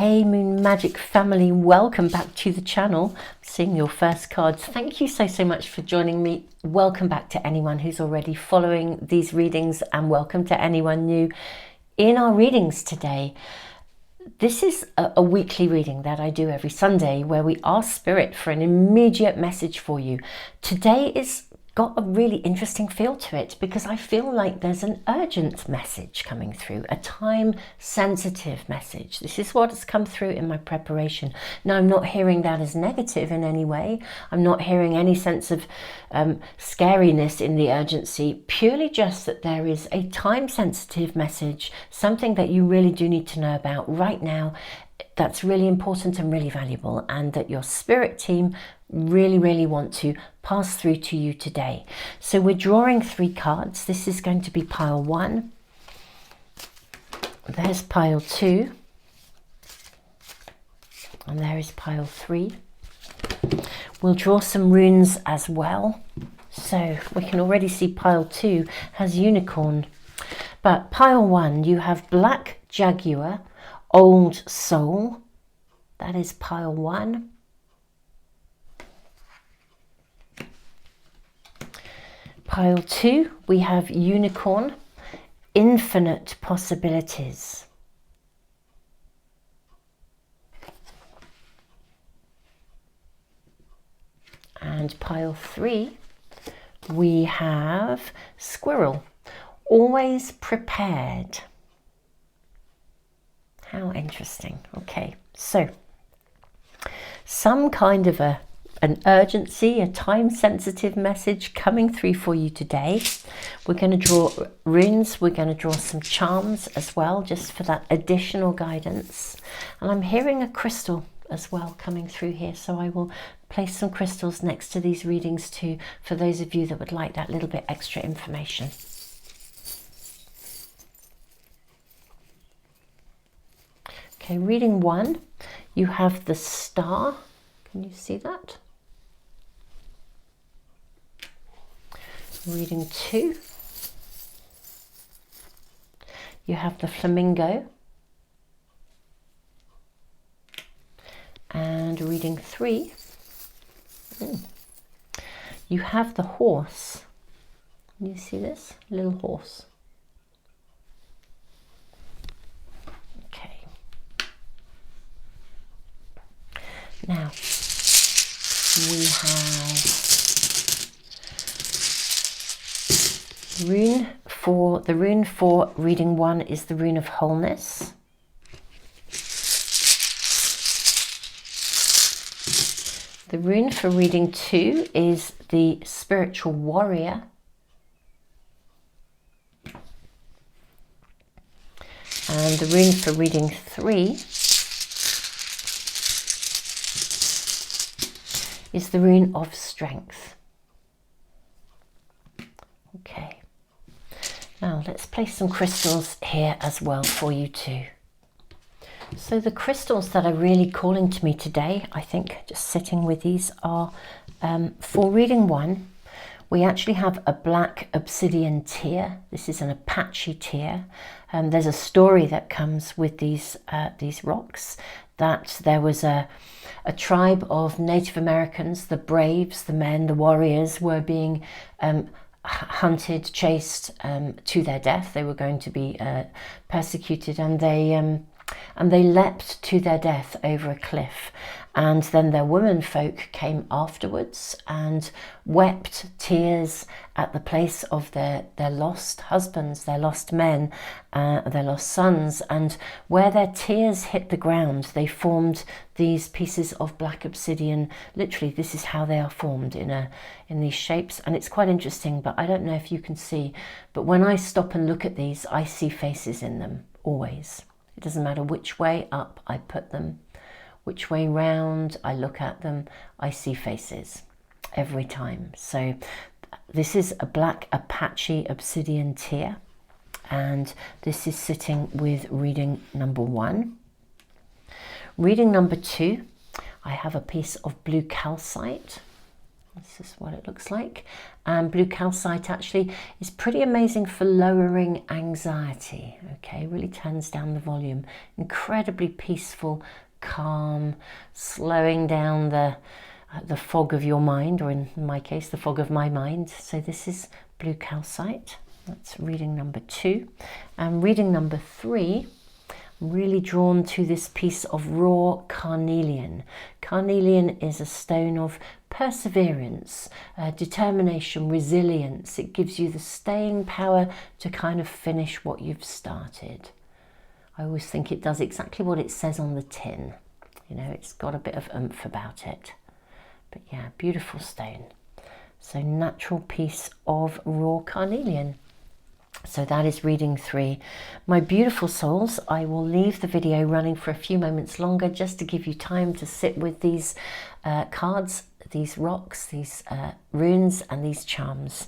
Hey Moon Magic family, welcome back to the channel. I'm seeing your first cards. Thank you so much for joining me. Welcome back to anyone who's already following these readings, and welcome to anyone new in our readings today. This is a weekly reading that I do every Sunday where we ask Spirit for an immediate message for you. Today is got a really interesting feel to it because I feel like there's an urgent message coming through, a time-sensitive message. This is what has come through in my preparation. Now, I'm not hearing that as negative in any way. I'm not hearing any sense of scariness in the urgency, purely just that there is a time-sensitive message, something that you really do need to know about right now, that's really important and really valuable, and that your spirit team really want to pass through to you today. So we're drawing 3 cards. This is going to be pile 1. There's pile 2. And there is pile 3. We'll draw some runes as well. So we can already see pile 2 has unicorn. But pile 1, you have black jaguar, old soul. That is pile 1. Pile 2, we have unicorn, infinite possibilities. And pile 3, we have squirrel, always prepared. How interesting. Okay, so some kind of an urgency, a time-sensitive message coming through for you today. We're going to draw runes. We're going to draw some charms as well, just for that additional guidance. And I'm hearing a crystal as well coming through here, so I will place some crystals next to these readings too, for those of you that would like that little bit extra information. Okay, reading 1, you have the star. Can you see that? Reading 2, you have the flamingo. And reading 3, you have the horse. Can you see this? Little horse. Okay. Now, we have the rune for reading 1 is the rune of wholeness. The rune for reading 2 is the spiritual warrior. And the rune for reading 3 is the rune of strength. Okay. Now let's place some crystals here as well for you too. So the crystals that are really calling to me today, I think, just sitting with these, are for reading 1, we actually have a black obsidian tear. This is an Apache tear. There's a story that comes with these rocks, that there was a tribe of Native Americans, the braves, the men, the warriors, were being hunted, chased to their death. They were going to be persecuted, and they leapt to their death over a cliff. And then their women folk came afterwards and wept tears at the place of their lost husbands, their lost men, their lost sons. And where their tears hit the ground, they formed these pieces of black obsidian. Literally, this is how they are formed in these shapes. And it's quite interesting, but I don't know if you can see, but when I stop and look at these, I see faces in them, always. It doesn't matter which way up I put them, which way round I look at them, I see faces every time. So this is a black Apache obsidian tear, and this is sitting with reading number 1. Reading number 2, I have a piece of blue calcite. This is what it looks like. And blue calcite actually is pretty amazing for lowering anxiety. Okay, really turns down the volume. Incredibly peaceful, calm, slowing down the fog of your mind, or in my case, the fog of my mind. So this is blue calcite. That's reading number 2. And reading number 3, I'm really drawn to this piece of raw carnelian. Carnelian is a stone of perseverance, determination, resilience. It gives you the staying power to kind of finish what you've started. I always think it does exactly what it says on the tin. You know, it's got a bit of oomph about it. But yeah, beautiful stone. So natural piece of raw carnelian. So that is reading 3. My beautiful souls, I will leave the video running for a few moments longer just to give you time to sit with these cards, these rocks, these runes and these charms.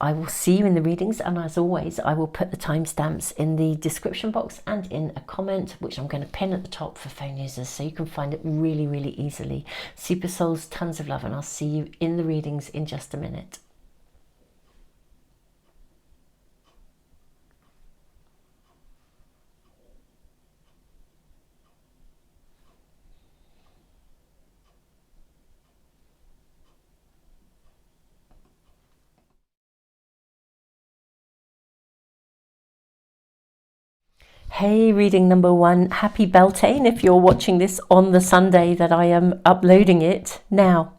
I will see you in the readings, and as always, I will put the timestamps in the description box and in a comment, which I'm going to pin at the top for phone users, so you can find it really, really easily. Super souls, tons of love, and I'll see you in the readings in just a minute. Hey, reading number 1, happy Beltane if you're watching this on the Sunday that I am uploading it now.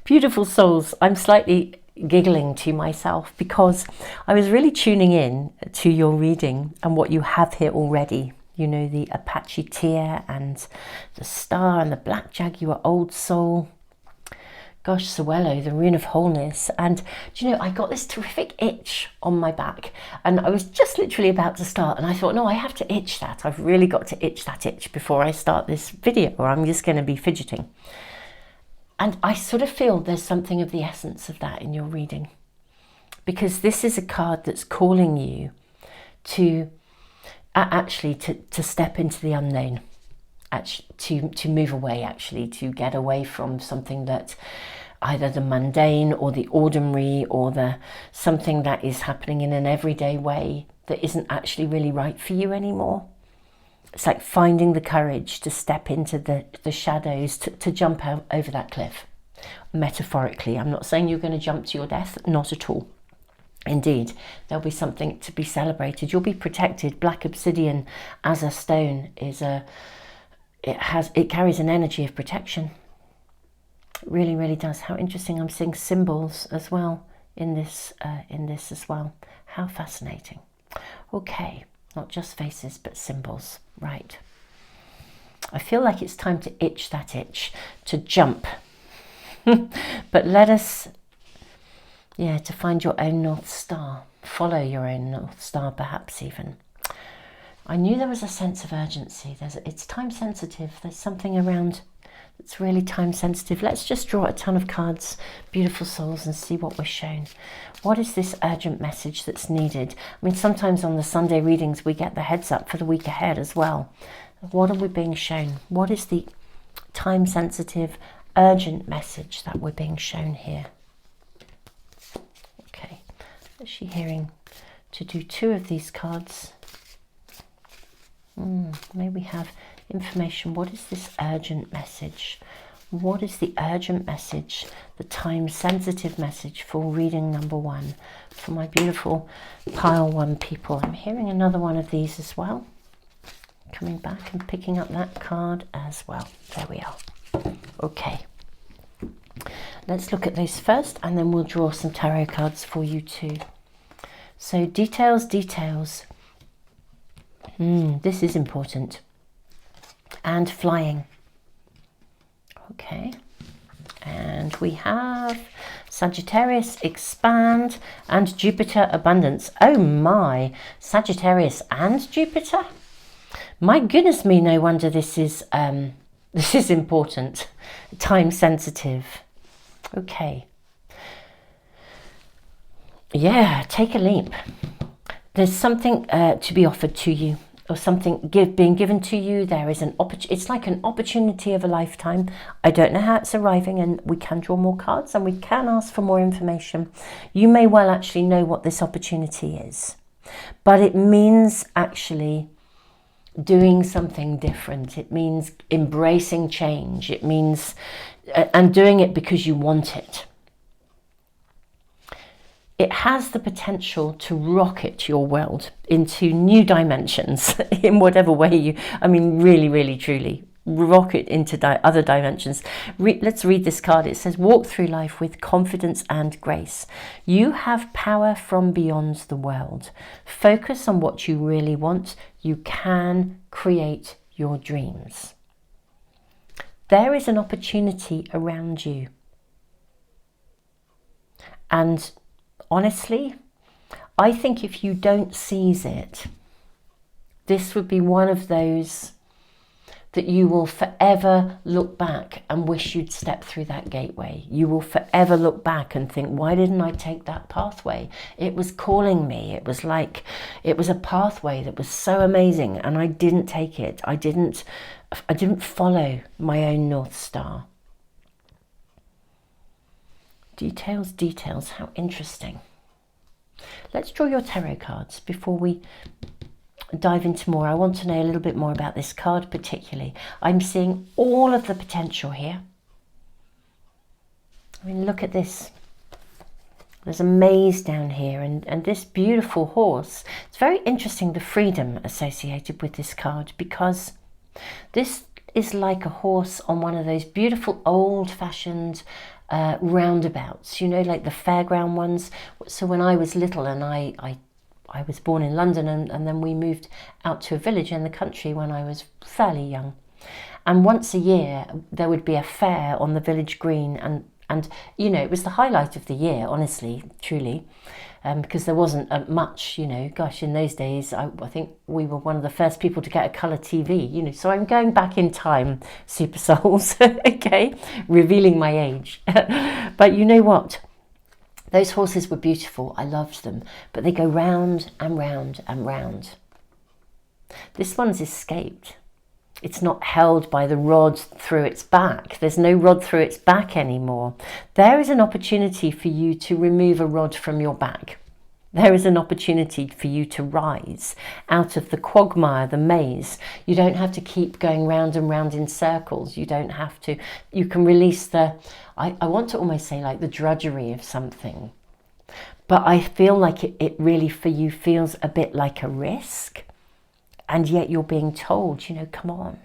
Beautiful souls, I'm slightly giggling to myself because I was really tuning in to your reading and what you have here already. You know, the Apache tear and the star and the black jaguar old soul. Gosh, Sawello, the rune of wholeness. And do you know, I got this terrific itch on my back, and I was just literally about to start, and I thought, no, I have to itch that. I've really got to itch that itch before I start this video, or I'm just going to be fidgeting. And I sort of feel there's something of the essence of that in your reading, because this is a card that's calling you to actually to step into the unknown, actually to move away, actually to get away from something that either the mundane or the ordinary, or the something that is happening in an everyday way that isn't actually really right for you anymore. It's like finding the courage to step into the shadows, to jump out over that cliff. Metaphorically, I'm not saying you're going to jump to your death, not at all. Indeed, there'll be something to be celebrated. You'll be protected. Black obsidian as a stone is it carries an energy of protection. It really, really does. How interesting. I'm seeing symbols as well in this as well. How fascinating. Okay, not just faces, but symbols. Right. I feel like it's time to itch that itch, to jump. But let us, to find your own North Star. Follow your own North Star, perhaps even. I knew there was a sense of urgency. It's time sensitive. There's something around that's really time sensitive. Let's just draw a ton of cards, beautiful souls, and see what we're shown. What is this urgent message that's needed? I mean, sometimes on the Sunday readings, we get the heads up for the week ahead as well. What are we being shown? What is the time sensitive, urgent message that we're being shown here? Okay, is she hearing to do 2 of these cards? May we have information. What is this urgent message? What is the urgent message, the time sensitive message for reading number 1 for my beautiful pile 1 people? I'm hearing another one of these as well. Coming back and picking up that card as well. There we are. Okay. Let's look at those first, and then we'll draw some tarot cards for you too. So details. This is important. And flying. Okay. And we have Sagittarius, expand, and Jupiter, abundance. Oh my, Sagittarius and Jupiter? My goodness me, no wonder this is important. Time sensitive. Okay. Yeah, take a leap. There's something to be offered to you. or something being given to you. There is it's like an opportunity of a lifetime. I don't know how it's arriving, and we can draw more cards and we can ask for more information. You may well actually know what this opportunity is, but it means actually doing something different. It means embracing change. It means and doing it because you want it. It has the potential to rocket your world into new dimensions in whatever way really, really, truly rocket into other dimensions. Let's read this card. It says, walk through life with confidence and grace. You have power from beyond the world. Focus on what you really want. You can create your dreams. There is an opportunity around you. And honestly, I think if you don't seize it, this would be one of those that you will forever look back and wish you'd stepped through that gateway. You will forever look back and think, why didn't I take that pathway? It was calling me. It was a pathway that was so amazing, and I didn't take it. I didn't follow my own North Star. Details, details, how interesting. Let's draw your tarot cards before we dive into more. I want to know a little bit more about this card particularly. I'm seeing all of the potential here. I mean, look at this. There's a maze down here, and this beautiful horse. It's very interesting, the freedom associated with this card, because this is like a horse on one of those beautiful old-fashioned roundabouts, like the fairground ones. So when I was little, and I was born in London, and then we moved out to a village in the country when I was fairly young. And once a year there would be a fair on the village green, and it was the highlight of the year, honestly, truly, because there wasn't much, gosh, in those days, I think we were one of the first people to get a colour TV, so I'm going back in time, super souls, okay, revealing my age. But you know what? Those horses were beautiful. I loved them, but they go round and round and round. This one's escaped. It's not held by the rod through its back. There's no rod through its back anymore. There is an opportunity for you to remove a rod from your back. There is an opportunity for you to rise out of the quagmire, the maze. You don't have to keep going round and round in circles. You don't have to. You can release I want to almost say like the drudgery of something. But I feel like it really for you feels a bit like a risk. And yet you're being told, come on.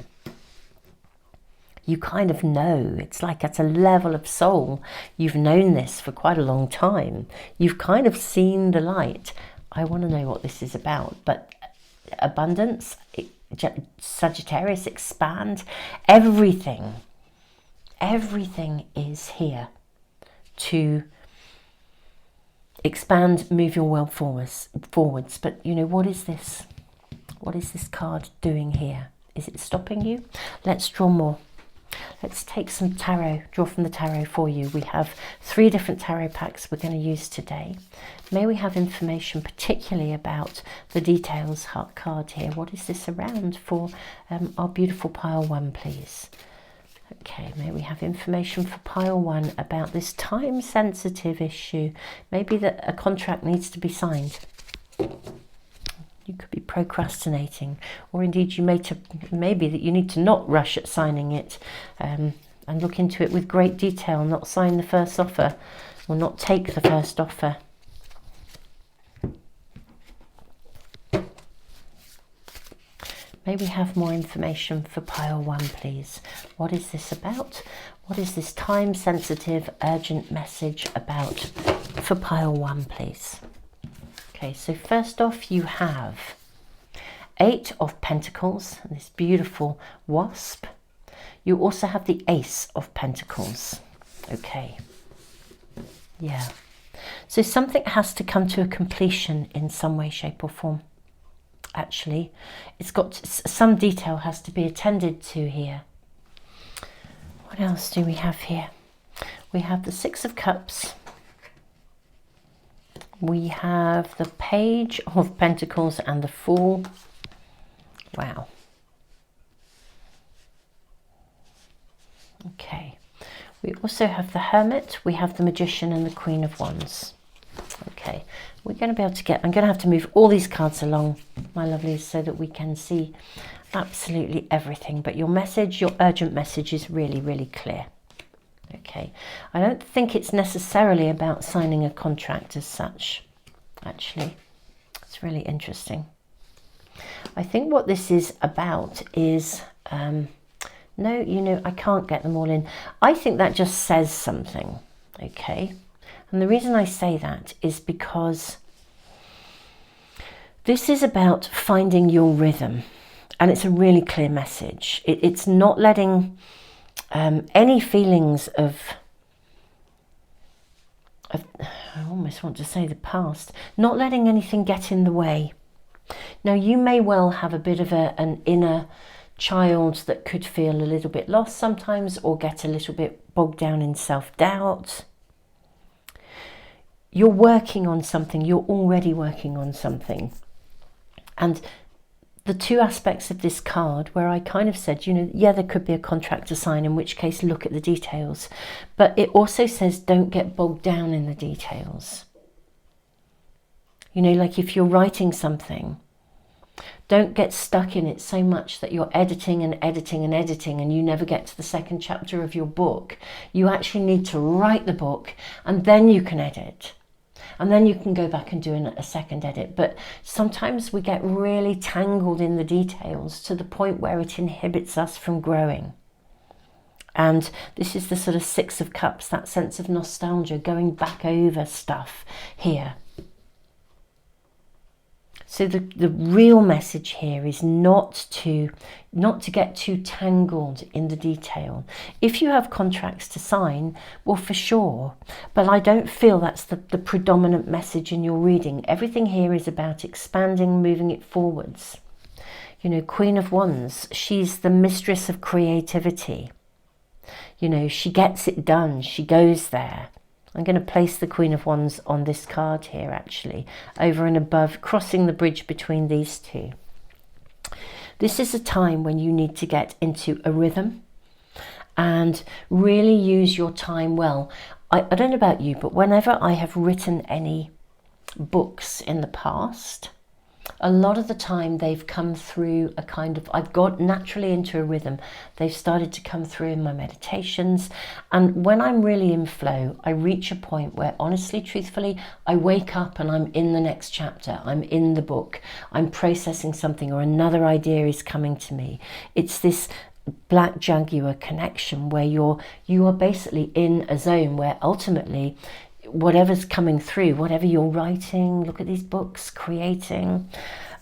You kind of know. It's like at a level of soul. You've known this for quite a long time. You've kind of seen the light. I want to know what this is about. But abundance, Sagittarius, expand, everything is here to expand, move your world forwards. But what is this? What is this card doing here? Is it stopping you? Let's draw more. Let's take some tarot, draw from the tarot for you. We have 3 different tarot packs we're going to use today. May we have information particularly about the details heart card here. What is this around for our beautiful pile 1, please? Okay, may we have information for pile 1 about this time-sensitive issue. Maybe that a contract needs to be signed. You could be procrastinating, or indeed maybe that you need to not rush at signing it, and look into it with great detail, not sign the first offer, or not take the first offer. May we have more information for pile 1, please? What is this about? What is this time-sensitive, urgent message about for pile 1, please? Okay, so first off you have 8 of Pentacles, this beautiful wasp. You also have the Ace of Pentacles. Okay, yeah. So something has to come to a completion in some way, shape or form. Actually, it's got some detail has to be attended to here. What else do we have here? We have the 6 of Cups. We have the Page of Pentacles and the Fool. Wow. Okay. We also have the Hermit, we have the Magician and the Queen of Wands. Okay, we're going to be able to get, I'm going to have to move all these cards along, my lovelies, so that we can see absolutely everything. But your message, your urgent message is really, really clear. Okay, I don't think it's necessarily about signing a contract as such, actually. It's really interesting. I think what this is about is, no, you know, I can't get them all in. I think that just says something, okay? And the reason I say that is because this is about finding your rhythm. And it's a really clear message. It's not letting any feelings of, I almost want to say the past, not letting anything get in the way. Now, you may well have a bit of an inner child that could feel a little bit lost sometimes, or get a little bit bogged down in self-doubt. You're working on something, you're already working on something. And the two aspects of this card where I kind of said, you know, yeah, there could be a contract to sign, in which case look at the details. But it also says don't get bogged down in the details. You know, like if you're writing something, don't get stuck in it so much that you're editing and editing and editing and you never get to the second chapter of your book. You actually need to write the book and then you can edit. And then you can go back and do a second edit. But sometimes we get really tangled in the details to the point where it inhibits us from growing. And this is the sort of Six of Cups, that sense of nostalgia, going back over stuff here. So the real message here is not to get too tangled in the detail. If you have contracts to sign, well, for sure. But I don't feel that's the predominant message in your reading. Everything here is about expanding, moving it forwards. You know, Queen of Wands, she's the mistress of creativity. You know, she gets it done. She goes there. I'm going to place the Queen of Wands on this card here, actually, over and above, crossing the bridge between these two. This is a time when you need to get into a rhythm and really use your time well. I don't know about you, but whenever I have written any books in the past, a lot of the time they've come through a kind of, I've got naturally into a rhythm. They've started to come through in my meditations. And when I'm really in flow, I reach a point where honestly, truthfully, I wake up and I'm in the next chapter. I'm in the book. I'm processing something or another idea is coming to me. It's this black jaguar connection where you are basically in a zone where ultimately whatever's coming through, whatever you're writing, look at these books, creating,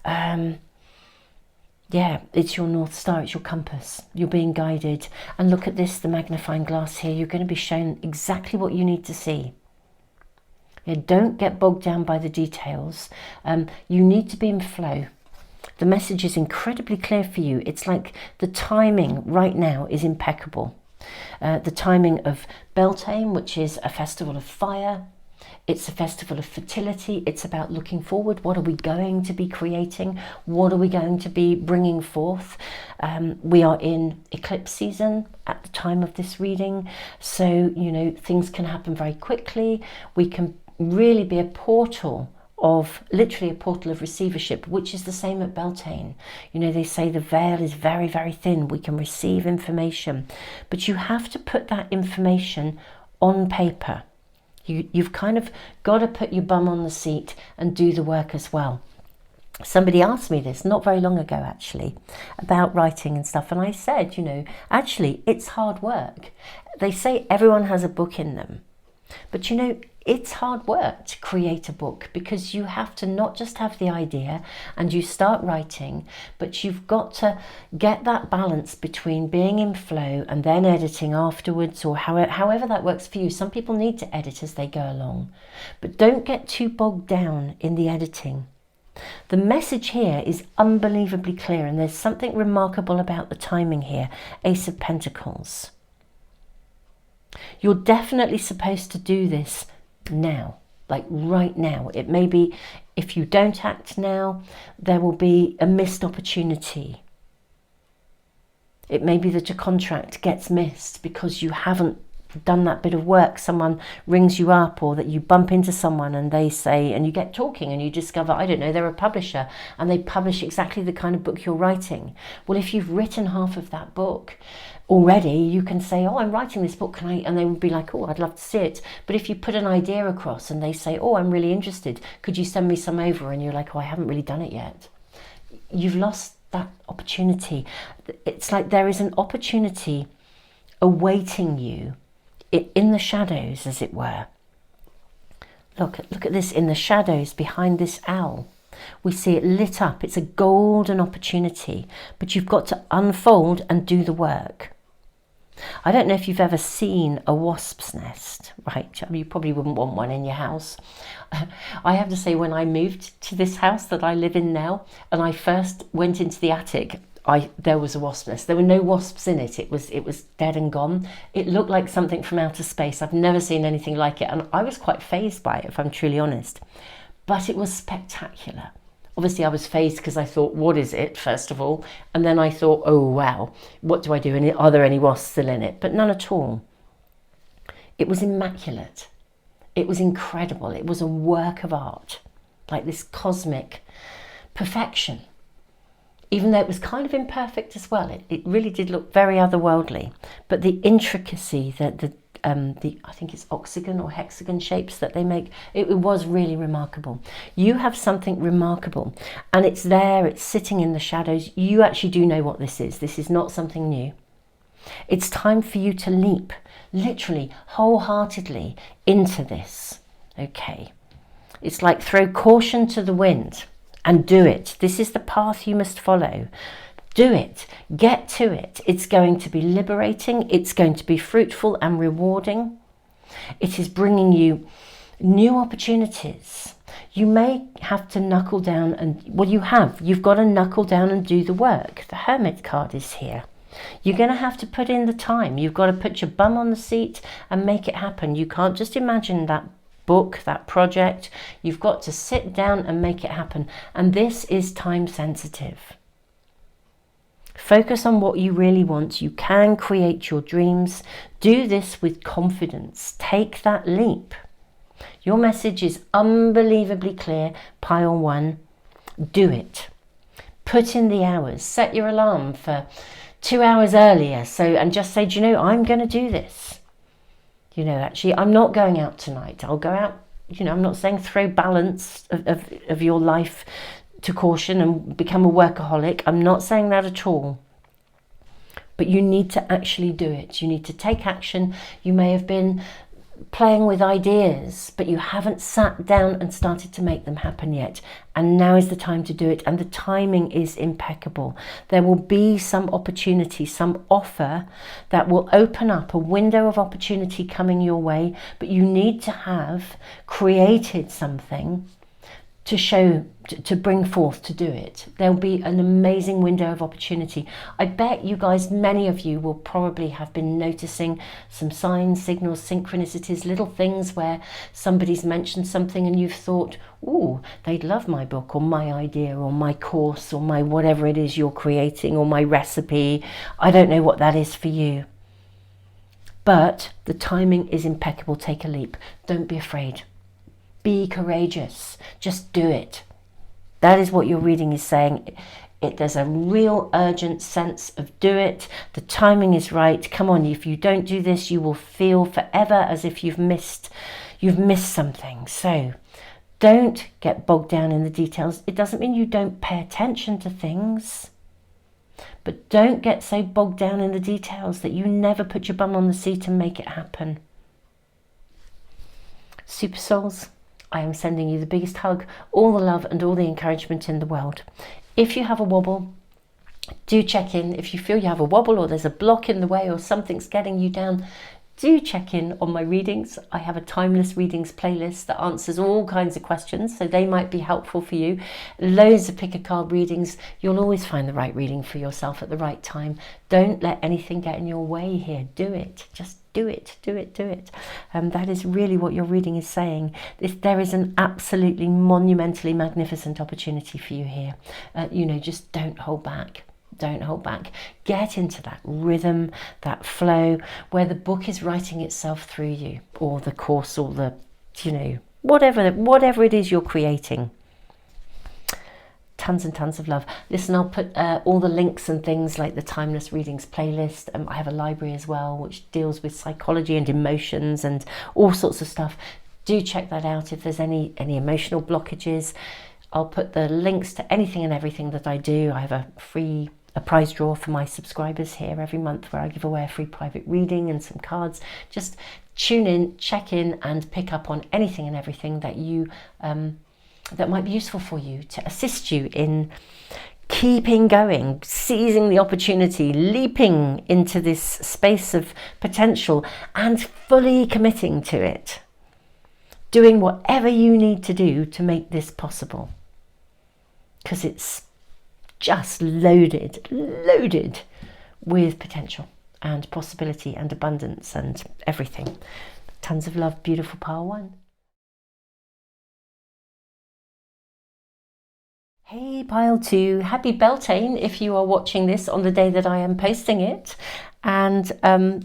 yeah, it's your North Star, it's your compass. You're being guided. And look at this, the magnifying glass here. You're going to be shown exactly what you need to see. Yeah, don't get bogged down by the details. You need to be in flow. The message is incredibly clear for you. It's like the timing right now is impeccable. The timing of Beltane, which is a festival of fire. It's a festival of fertility. It's about looking forward. What are we going to be creating? What are we going to be bringing forth? We are in eclipse season at the time of this reading. So, you know, things can happen very quickly. We can really be a portal of, literally a portal of receivership, which is the same at Beltane. You know, they say the veil is very, very thin. We can receive information, but you have to put that information on paper. You've kind of got to put your bum on the seat and do the work as well. Somebody asked me this not very long ago, actually, about writing and stuff. And I said, you know, actually, it's hard work. They say everyone has a book in them. But, you know, it's hard work to create a book because you have to not just have the idea and you start writing, but you've got to get that balance between being in flow and then editing afterwards, or however that works for you. Some people need to edit as they go along, but don't get too bogged down in the editing. The message here is unbelievably clear, and there's something remarkable about the timing here. Ace of Pentacles. You're definitely supposed to do this now, like right now. It may be If you don't act now, there will be a missed opportunity. It may be that a contract gets missed because you haven't done that bit of work. Someone rings you up, or that you bump into someone and they say, and you get talking and you discover, I don't know, they're a publisher and they publish exactly the kind of book you're writing. Well, if you've written half of that book already, you can say, oh, I'm writing this book, can I? And they would be like, oh, I'd love to see it. But if you put an idea across and they say, oh, I'm really interested, could you send me some over? And you're like, oh, I haven't really done it yet. You've lost that opportunity. It's like there is an opportunity awaiting you in the shadows, as it were. Look at this, in the shadows behind this owl. We see it lit up. It's a golden opportunity, but you've got to unfold and do the work. I don't know if you've ever seen a wasp's nest, right? I mean, you probably wouldn't want one in your house. I have to say, when I moved to this house that I live in now, and I first went into the attic, there was a wasp nest. There were no wasps in it. It was dead and gone. It looked like something from outer space. I've never seen anything like it, and I was quite fazed by it, if I'm truly honest. But it was spectacular. Obviously, I was fazed because I thought, what is it, first of all? And then I thought, oh, wow, what do I do? And are there any wasps still in it? But none at all. It was immaculate. It was incredible. It was a work of art, like this cosmic perfection. Even though it was kind of imperfect as well, it really did look very otherworldly. But the intricacy, the I think it's octagon or hexagon shapes that they make, it was really remarkable. You have something remarkable, and it's there, it's sitting in the shadows. You actually do know what this is. This is not something new. It's time for you to leap, literally, wholeheartedly into this. Okay. It's like throw caution to the wind and do it. This is the path you must follow. Do it. Get to it. It's going to be liberating. It's going to be fruitful and rewarding. It is bringing you new opportunities. You may have to knuckle down and, well, you've got to knuckle down and do the work. The Hermit card is here. You're going to have to put in the time. You've got to put your bum on the seat and make it happen. You can't just imagine that book, that project. You've got to sit down and make it happen. And this is time sensitive. Focus on what you really want. You can create your dreams. Do this with confidence. Take that leap. Your message is unbelievably clear. Pile 1. Do it. Put in the hours. Set your alarm for 2 hours earlier. And just say, do you know, I'm going to do this. You know, actually, I'm not going out tonight. I'll go out. You know, I'm not saying throw balance of your life to caution and become a workaholic. I'm not saying that at all. But you need to actually do it. You need to take action. You may have been playing with ideas, but you haven't sat down and started to make them happen yet. And now is the time to do it. And the timing is impeccable. There will be some opportunity, some offer that will open up a window of opportunity coming your way. But you need to have created something to show, to bring forth, to do it. There'll be an amazing window of opportunity. I bet you guys, many of you will probably have been noticing some signs, signals, synchronicities, little things where somebody's mentioned something and you've thought, ooh, they'd love my book or my idea or my course or my whatever it is you're creating or my recipe. I don't know what that is for you. But the timing is impeccable. Take a leap. Don't be afraid. Be courageous. Just do it. That is what your reading is saying. There's a real urgent sense of do it. The timing is right. Come on, if you don't do this, you will feel forever as if you've missed something. So don't get bogged down in the details. It doesn't mean you don't pay attention to things, but don't get so bogged down in the details that you never put your bum on the seat and make it happen. Super Souls, I am sending you the biggest hug, all the love and all the encouragement in the world. If you have a wobble, do check in. If you feel you have a wobble or there's a block in the way or something's getting you down, do check in on my readings. I have a timeless readings playlist that answers all kinds of questions, so they might be helpful for you. Loads of pick a card readings. You'll always find the right reading for yourself at the right time. Don't let anything get in your way here. Do it. Just do it, do it, do it. That is really what your reading is saying. There is an absolutely monumentally magnificent opportunity for you here. You know, just don't hold back. Don't hold back. Get into that rhythm, that flow, where the book is writing itself through you, or the course, or the, you know, whatever it is you're creating. Tons and tons of love. Listen, I'll put all the links and things like the Timeless Readings playlist. I have a library as well, which deals with psychology and emotions and all sorts of stuff. Do check that out if there's any emotional blockages. I'll put the links to anything and everything that I do. I have a prize draw for my subscribers here every month where I give away a free private reading and some cards. Just tune in, check in, and pick up on anything and everything that you that might be useful for you to assist you in keeping going, seizing the opportunity, leaping into this space of potential and fully committing to it, doing whatever you need to do to make this possible, because it's just loaded with potential and possibility and abundance and everything. Tons of love, beautiful pile one. Hey pile two, happy Beltane if you are watching this on the day that I am posting it. And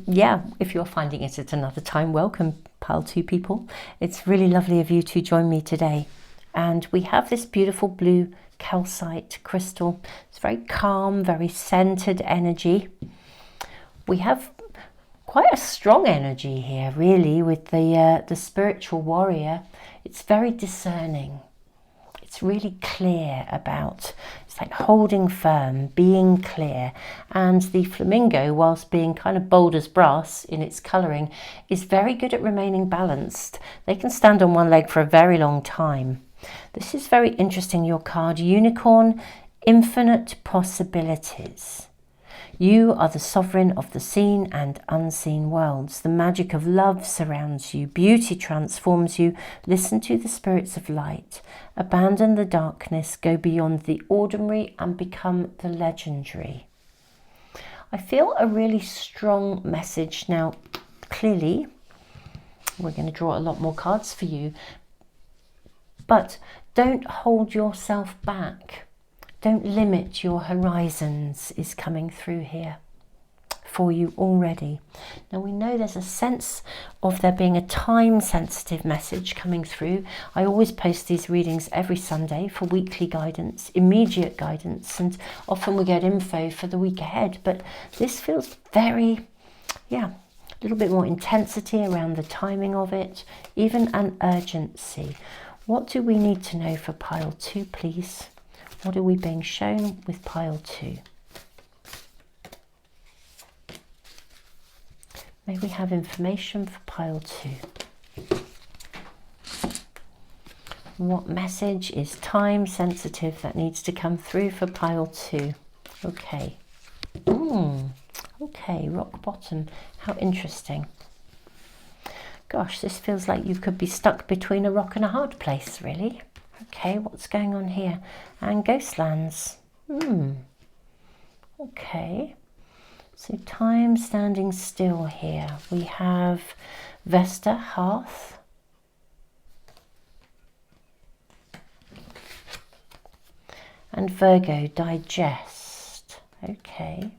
yeah, if you're finding it at another time, welcome pile two people. It's really lovely of you to join me today. And we have this beautiful blue calcite crystal. It's very calm, very centered energy. We have quite a strong energy here, really, with the spiritual warrior. It's very discerning. It's really clear about, it's like holding firm, being clear. And the flamingo, whilst being kind of bold as brass in its colouring, is very good at remaining balanced. They can stand on one leg for a very long time. This is very interesting, your card, Unicorn, Infinite Possibilities. You are the sovereign of the seen and unseen worlds. The magic of love surrounds you. Beauty transforms you. Listen to the spirits of light. Abandon the darkness. Go beyond the ordinary and become the legendary. I feel a really strong message. Now, clearly, we're going to draw a lot more cards for you. But don't hold yourself back. Don't limit your horizons is coming through here for you already. Now we know there's a sense of there being a time-sensitive message coming through. I always post these readings every Sunday for weekly guidance, immediate guidance, and often we get info for the week ahead. But this feels very, yeah, a little bit more intensity around the timing of it, even an urgency. What do we need to know for pile two, please? What are we being shown with pile two? May we have information for pile two? What message is time sensitive that needs to come through for pile two? Okay. Okay, rock bottom. How interesting. Gosh, this feels like you could be stuck between a rock and a hard place, really. Okay, what's going on here? And Ghostlands. Okay. So time standing still here. We have Vesta, Hearth. And Virgo, Digest. Okay.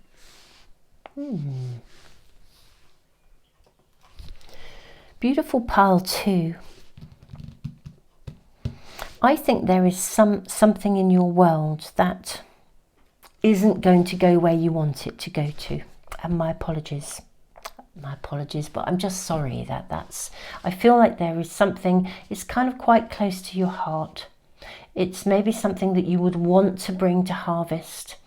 Beautiful pile two. I think there is something in your world that isn't going to go where you want it to go to. And my apologies, but I'm just sorry that's, I feel like there is something, it's kind of quite close to your heart. It's maybe something that you would want to bring to harvest,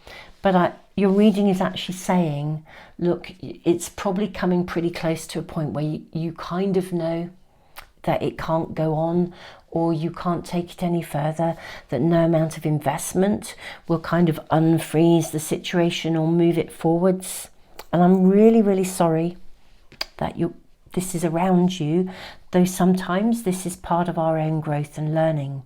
but your reading is actually saying, look, it's probably coming pretty close to a point where you kind of know that it can't go on, or you can't take it any further, that no amount of investment will kind of unfreeze the situation or move it forwards. And I'm really, really sorry that this is around you, though sometimes this is part of our own growth and learning.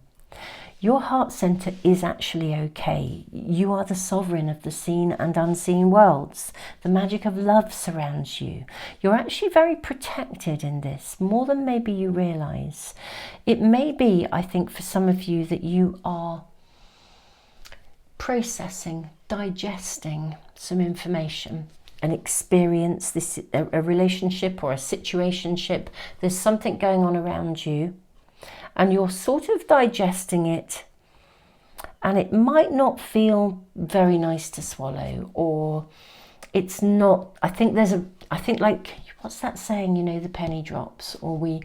Your heart center is actually okay. You are the sovereign of the seen and unseen worlds. The magic of love surrounds you. You're actually very protected in this, more than maybe you realize. It may be, I think, for some of you that you are processing, digesting some information, an experience, a relationship or a situationship. There's something going on around you, and you're sort of digesting it, and it might not feel very nice to swallow, or it's not. I think like, what's that saying, you know, the penny drops, or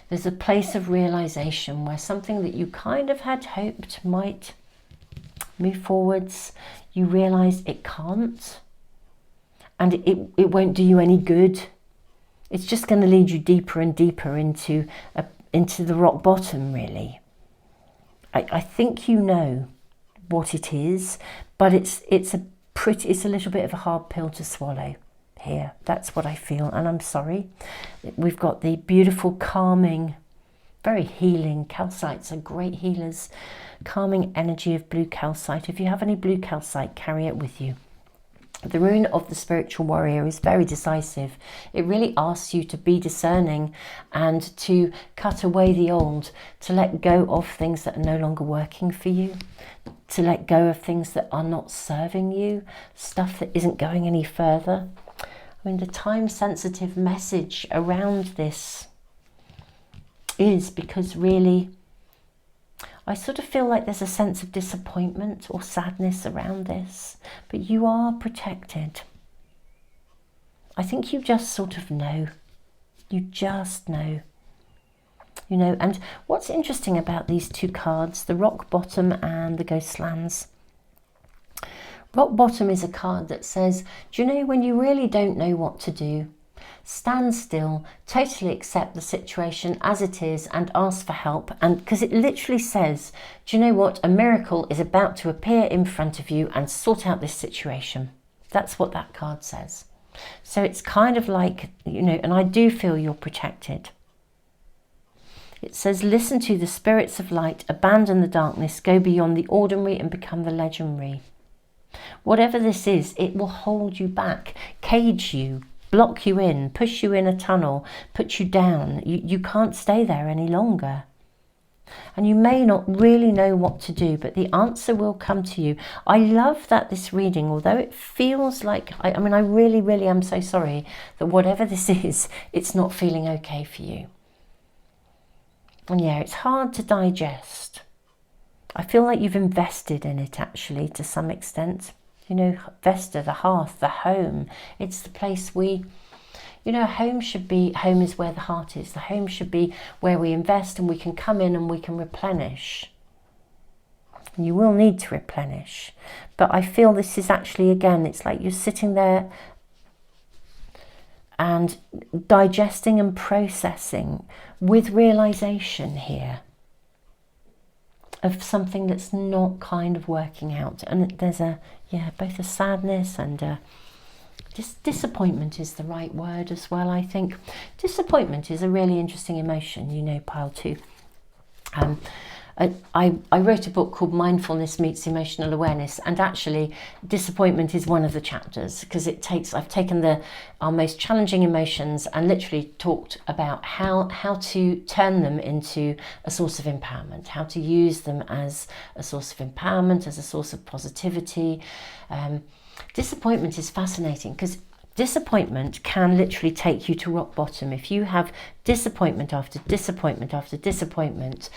there's a place of realization where something that you kind of had hoped might move forwards, you realize it can't, and it won't do you any good. It's just going to lead you deeper and deeper into the rock bottom, really. I think you know what it is, but it's a little bit of a hard pill to swallow here. That's what I feel, and I'm sorry. We've got the beautiful, calming, very healing calcites are great healers. Calming energy of blue calcite. If you have any blue calcite, carry it with you. The rune of the spiritual warrior is very decisive. It really asks you to be discerning and to cut away the old, to let go of things that are no longer working for you, to let go of things that are not serving you, stuff that isn't going any further. I mean, the time-sensitive message around this is because really, I sort of feel like there's a sense of disappointment or sadness around this, but you are protected. I think you just sort of know. You just know. You know, and what's interesting about these two cards, the Rock Bottom and the Ghostlands. Rock Bottom is a card that says, do you know when you really don't know what to do? Stand still, totally accept the situation as it is and ask for help. And because it literally says, do you know what? A miracle is about to appear in front of you and sort out this situation. That's what that card says. So it's kind of like, you know, and I do feel you're protected. It says, listen to the spirits of light, abandon the darkness, go beyond the ordinary and become the legendary. Whatever this is, it will hold you back, cage you, block you in, push you in a tunnel, put you down. You can't stay there any longer. And you may not really know what to do, but the answer will come to you. I love that this reading, although it feels like, I mean, I really, really am so sorry that whatever this is, it's not feeling okay for you. And yeah, it's hard to digest. I feel like you've invested in it actually to some extent. You know, Vesta, the hearth, the home, it's the place you know, home is where the heart is. The home should be where we invest and we can come in and we can replenish. And you will need to replenish. But I feel this is actually, again, it's like you're sitting there and digesting and processing with realization here of something that's not kind of working out. And there's both a sadness and just disappointment is the right word as well, I think. Disappointment is a really interesting emotion, you know, pile 2. I wrote a book called Mindfulness Meets Emotional Awareness, and actually disappointment is one of the chapters, because I've taken our most challenging emotions and literally talked about how to turn them into a source of empowerment, how to use them as a source of empowerment, as a source of positivity. Disappointment is fascinating because disappointment can literally take you to rock bottom. If you have disappointment after disappointment after disappointment,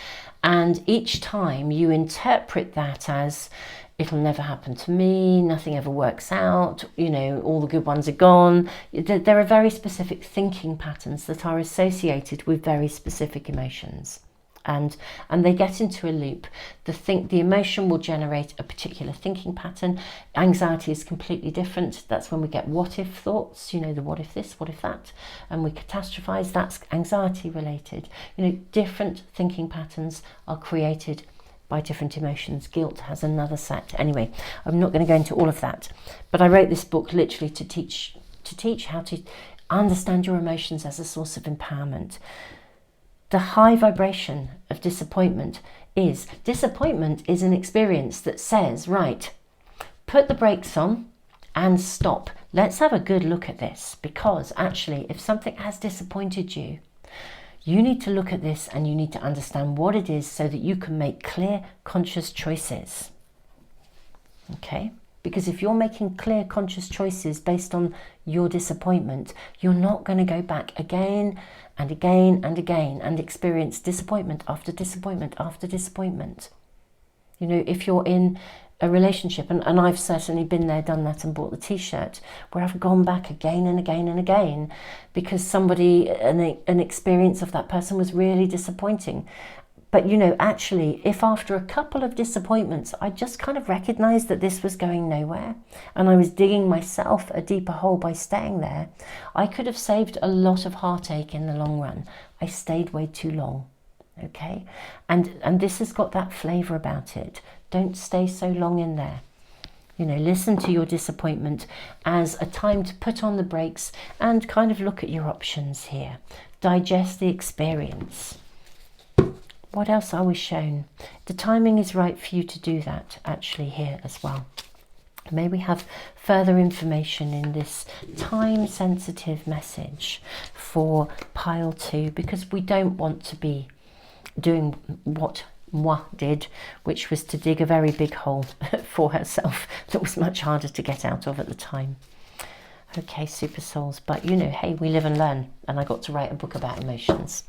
and each time you interpret that as, it'll never happen to me, nothing ever works out, you know, all the good ones are gone. There are very specific thinking patterns that are associated with very specific emotions. And they get into a loop. The emotion will generate a particular thinking pattern. Anxiety is completely different. That's when we get what if thoughts, you know, the what if this, what if that, and we catastrophize. That's anxiety related. You know, different thinking patterns are created by different emotions. Guilt has another set. Anyway, I'm not going to go into all of that, but I wrote this book literally to teach how to understand your emotions as a source of empowerment. The high vibration of disappointment is disappointment is an experience that says, right, put the brakes on and stop. Let's have a good look at this, because actually if something has disappointed you, you need to look at this and you need to understand what it is so that you can make clear, conscious choices. Okay? Because if you're making clear, conscious choices based on your disappointment, you're not going to go back again and again and again and experience disappointment after disappointment after disappointment. You know, if you're in a relationship, and I've certainly been there, done that, and bought the t-shirt, where I've gone back again and again and again because somebody, an experience of that person was really disappointing. But, you know, actually, if after a couple of disappointments, I just kind of recognized that this was going nowhere and I was digging myself a deeper hole by staying there, I could have saved a lot of heartache in the long run. I stayed way too long. Okay, and this has got that flavor about it. Don't stay so long in there. You know, listen to your disappointment as a time to put on the brakes and kind of look at your options here. Digest the experience. What else are we shown? The timing is right for you to do that actually here as well. May we have further information in this time-sensitive message for pile 2, because we don't want to be doing what Moi did, which was to dig a very big hole for herself that was much harder to get out of at the time. Okay, super souls, but you know, hey, we live and learn, and I got to write a book about emotions.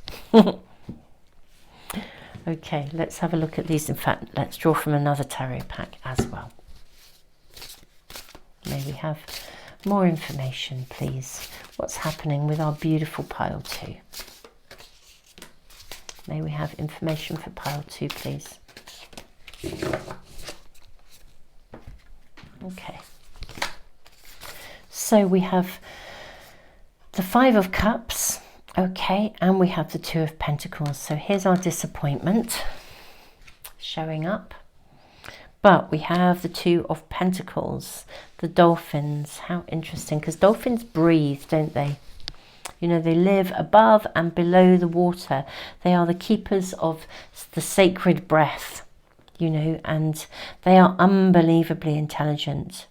Okay, let's have a look at these. In fact, let's draw from another tarot pack as well. May we have more information, please. What's happening with our beautiful pile 2? May we have information for pile 2, please? Okay. So we have the 5 of Cups, okay, and we have the 2 of Pentacles. So here's our disappointment showing up. But we have the 2 of Pentacles, the dolphins. How interesting, because dolphins breathe, don't they? You know, they live above and below the water. They are the keepers of the sacred breath, you know, and they are unbelievably intelligent.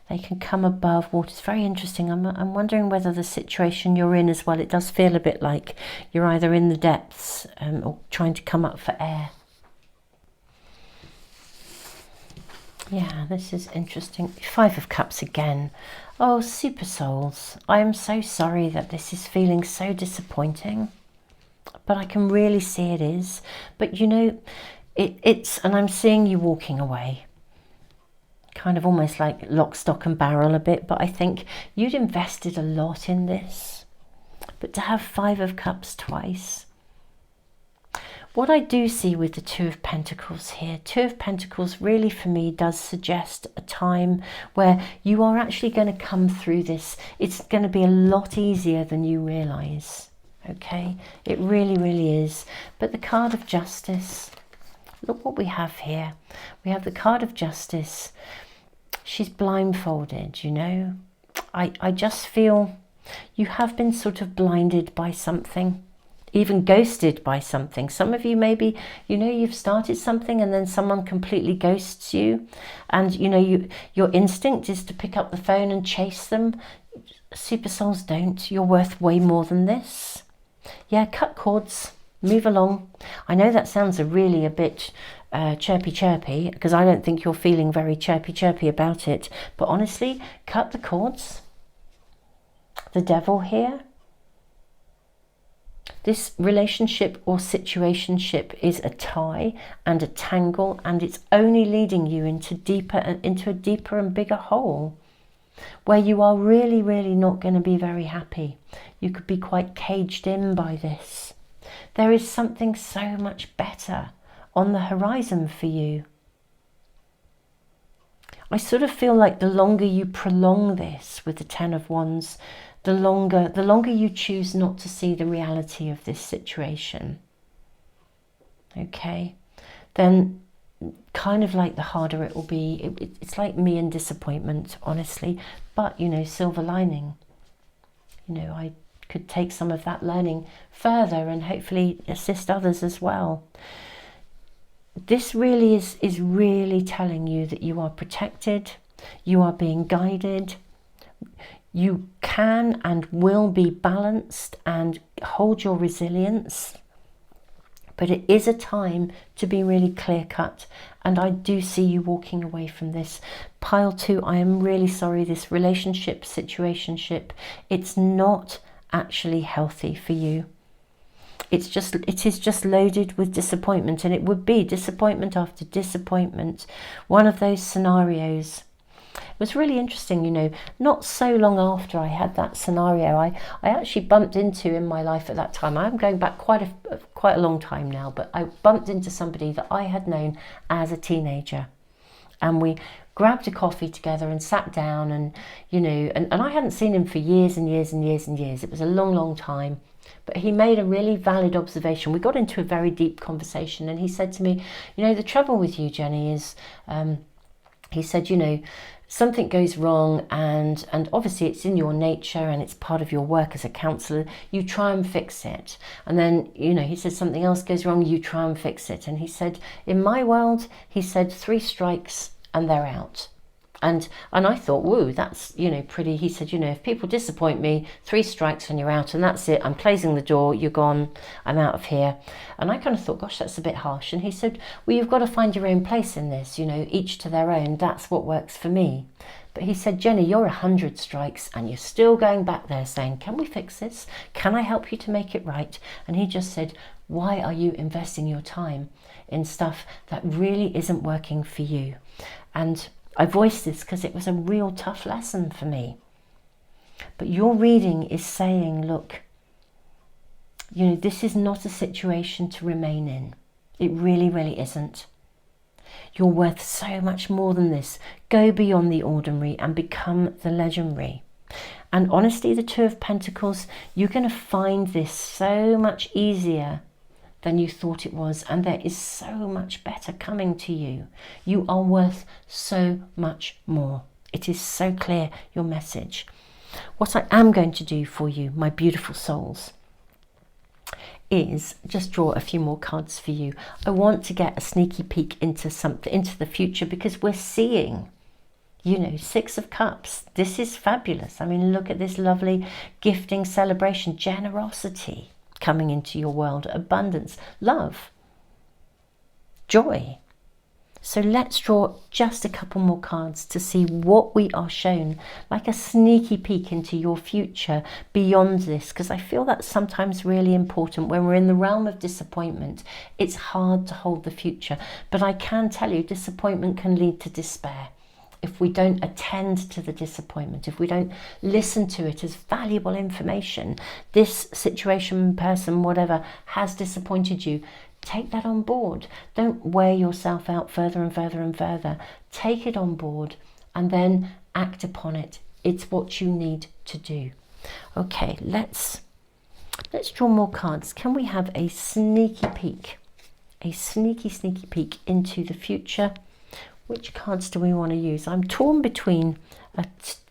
They can come above water. It's very interesting. I'm wondering whether the situation you're in as well, it does feel a bit like you're either in the depths or trying to come up for air. Yeah, this is interesting. 5 of Cups again. Oh, super souls, I am so sorry that this is feeling so disappointing, but I can really see it is. But you know, it's, and I'm seeing you walking away, kind of almost like lock, stock and barrel a bit, but I think you'd invested a lot in this. But to have 5 of Cups twice, what I do see with the 2 of Pentacles here, 2 of Pentacles really for me does suggest a time where you are actually going to come through this. It's going to be a lot easier than you realise, okay? It really, really is. But the card of Justice, look what we have here. We have the card of Justice. She's blindfolded, you know. I just feel you have been sort of blinded by something. Even ghosted by something. Some of you maybe, you know, you've started something and then someone completely ghosts you, and you know, your instinct is to pick up the phone and chase them. Super souls, don't. You're worth way more than this. Yeah, cut cords, move along. I know that sounds a bit chirpy, because I don't think you're feeling very chirpy about it, but honestly, cut the cords. The Devil here. This relationship or situationship is a tie and a tangle, and it's only leading you into a deeper and bigger hole where you are really, really not going to be very happy. You could be quite caged in by this. There is something so much better on the horizon for you. I sort of feel like the longer you prolong this with the 10 of Wands, the longer you choose not to see the reality of this situation, okay, then kind of like the harder it will be. It's like me and disappointment, honestly, but you know, silver lining. You know, I could take some of that learning further and hopefully assist others as well. this really is really telling you that you are protected, you are being guided, you can and will be balanced and hold your resilience. But it is a time to be really clear-cut, and I do see you walking away from this. Pile 2, I am really sorry, this relationship, situationship, it's not actually healthy for you. It is just loaded with disappointment, and it would be disappointment after disappointment. One of those scenarios. It was really interesting, you know, not so long after I had that scenario, I actually bumped into in my life at that time, I'm going back quite a long time now, but I bumped into somebody that I had known as a teenager, and we grabbed a coffee together and sat down, and, you know, and I hadn't seen him for years and years and years and years. It was a long, long time. But he made a really valid observation. We got into a very deep conversation, and he said to me, you know, the trouble with you, Jenny, is, he said, you know, something goes wrong, and obviously it's in your nature and it's part of your work as a counsellor. You try and fix it. And then, you know, he said something else goes wrong, you try and fix it. And he said, in my world, he said, 3 strikes and they're out. And I thought, whoa, that's, you know, pretty. He said, you know, if people disappoint me, 3 strikes and you're out, and that's it. I'm closing the door, you're gone, I'm out of here. And I kind of thought, gosh, that's a bit harsh. And he said, well, you've got to find your own place in this, you know, each to their own. That's what works for me. But he said, Jenny, you're 100 strikes and you're still going back there saying, can we fix this? Can I help you to make it right? And he just said, why are you investing your time in stuff that really isn't working for you? And I voiced this because it was a real tough lesson for me. But your reading is saying, look, you know, this is not a situation to remain in. It really, really isn't. You're worth so much more than this. Go beyond the ordinary and become the legendary. And honestly, the 2 of Pentacles, you're going to find this so much easier than you thought it was, and there is so much better coming to you. You are worth so much more. It is so clear, your message. What I am going to do for you, my beautiful souls, is just draw a few more cards for you. I want to get a sneaky peek into something, into the future, because we're seeing, you know, 6 of Cups. This is fabulous. I mean, look at this lovely gifting, celebration, generosity coming into your world, abundance, love, joy. So let's draw just a couple more cards to see what we are shown, like a sneaky peek into your future beyond this, because I feel that's sometimes really important. When we're in the realm of disappointment, it's hard to hold the future. But I can tell you, disappointment can lead to despair. If we don't attend to the disappointment, if we don't listen to it as valuable information, this situation, person, whatever, has disappointed you, take that on board. Don't wear yourself out further and further and further. Take it on board and then act upon it. It's what you need to do. Okay, let's draw more cards. Can we have a sneaky peek? A sneaky peek into the future. Which cards do we want to use? I'm torn between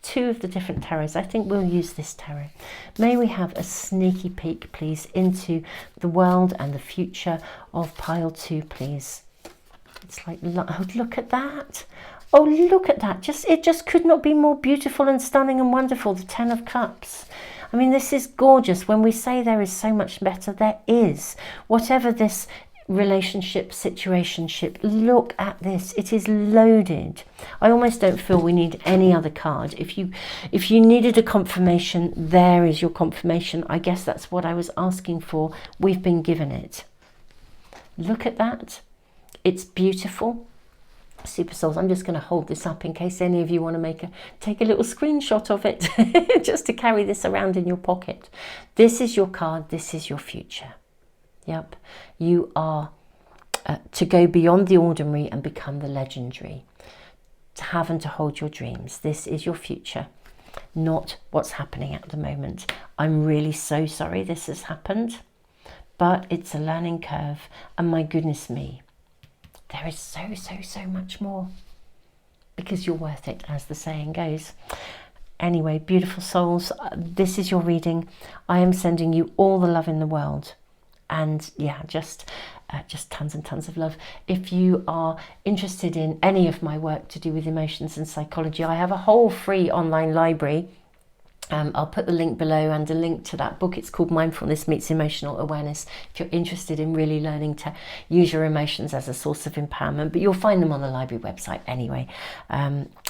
2 of the different tarots. I think we'll use this tarot. May we have a sneaky peek, please, into the world and the future of pile 2, please. It's like, oh, look at that. Oh, look at that. It just could not be more beautiful and stunning and wonderful. The 10 of Cups. I mean, this is gorgeous. When we say there is so much better, there is. Whatever this relationship, situationship, look at this. It is loaded. I almost don't feel we need any other card. If you needed a confirmation, there is your confirmation. I guess that's what I was asking for. We've been given it. Look at that. It's beautiful. Super Souls, I'm just going to hold this up in case any of you want to take a little screenshot of it just to carry this around in your pocket. This is your card. This is your future. Yep, you are to go beyond the ordinary and become the legendary, to have and to hold your dreams. This is your future, not what's happening at the moment. I'm really so sorry this has happened, but it's a learning curve, and my goodness me, there is so much more, because you're worth it, as the saying goes. Anyway, beautiful souls, this is your reading. I am sending you all the love in the world. And yeah, just just tons and tons of love. If you are interested in any of my work to do with emotions and psychology, I have a whole free online library. I'll put the link below and a link to that book. It's called Mindfulness Meets Emotional Awareness, if you're interested in really learning to use your emotions as a source of empowerment. But you'll find them on the library website anyway.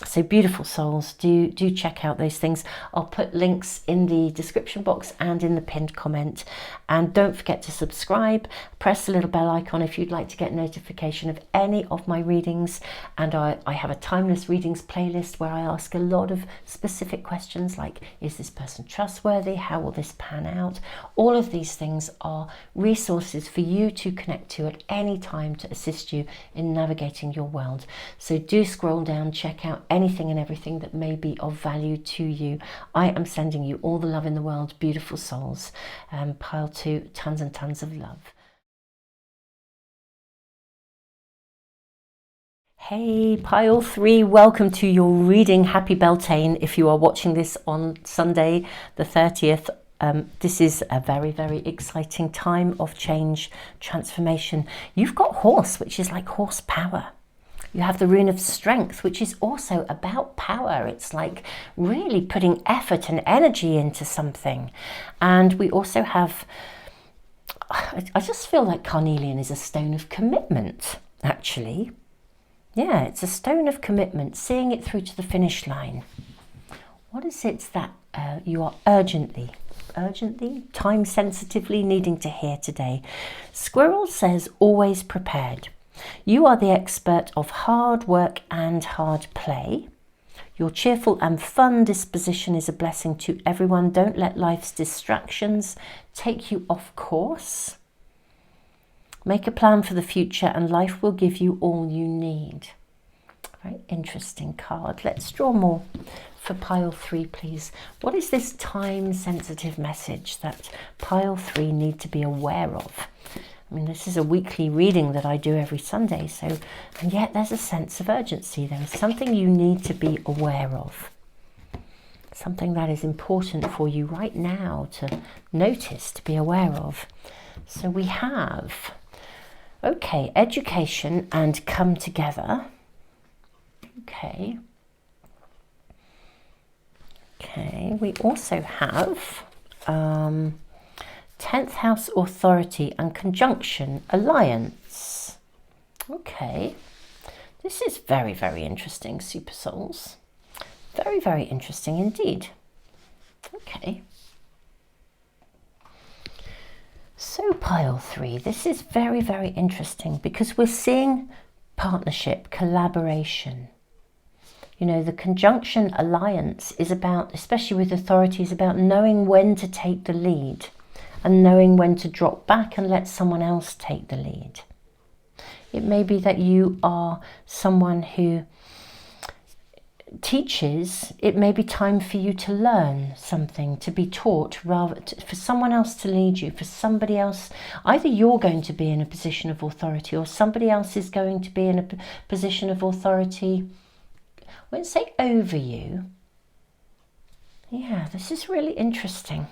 So beautiful souls, do check out those things. I'll put links in the description box and in the pinned comment. And don't forget to subscribe. Press the little bell icon if you'd like to get notification of any of my readings. And I have a Timeless Readings playlist where I ask a lot of specific questions like, is this person trustworthy? How will this pan out? All of these things are resources for you to connect to at any time to assist you in navigating your world. So do scroll down, check out anything and everything that may be of value to you. I am sending you all the love in the world, beautiful souls. Pile 2, tons and tons of love. Hey, pile 3, welcome to your reading. Happy Beltane if you are watching this on Sunday the 30th. This is a very, very exciting time of change, transformation. You've got horse, which is like horsepower. You have the rune of strength, which is also about power. It's like really putting effort and energy into something. And we also have, I just feel like carnelian is a stone of commitment, actually. Yeah, it's a stone of commitment, seeing it through to the finish line. What is it that you are urgently, time-sensitively needing to hear today? Squirrel says, always prepared. You are the expert of hard work and hard play. Your cheerful and fun disposition is a blessing to everyone. Don't let life's distractions take you off course. Make a plan for the future and life will give you all you need. Very interesting card. Let's draw more for pile 3, please. What is this time-sensitive message that pile 3 need to be aware of? I mean, this is a weekly reading that I do every Sunday, so, and yet there's a sense of urgency. There is something you need to be aware of. Something that is important for you right now to notice, to be aware of. So we have, okay, education and come together. Okay. Okay, we also have 10th house authority and conjunction alliance. Okay, this is very, very interesting, super souls. Very, very interesting indeed. Okay. So pile 3, this is very, very interesting because we're seeing partnership, collaboration. You know, the conjunction alliance is about, especially with authorities, about knowing when to take the lead and knowing when to drop back and let someone else take the lead. It may be that you are someone who teaches. It may be time for you to learn something, to be taught, rather for someone else to lead you, for somebody else. Either you're going to be in a position of authority or somebody else is going to be in a position of authority. I won't say over you. Yeah, this is really interesting.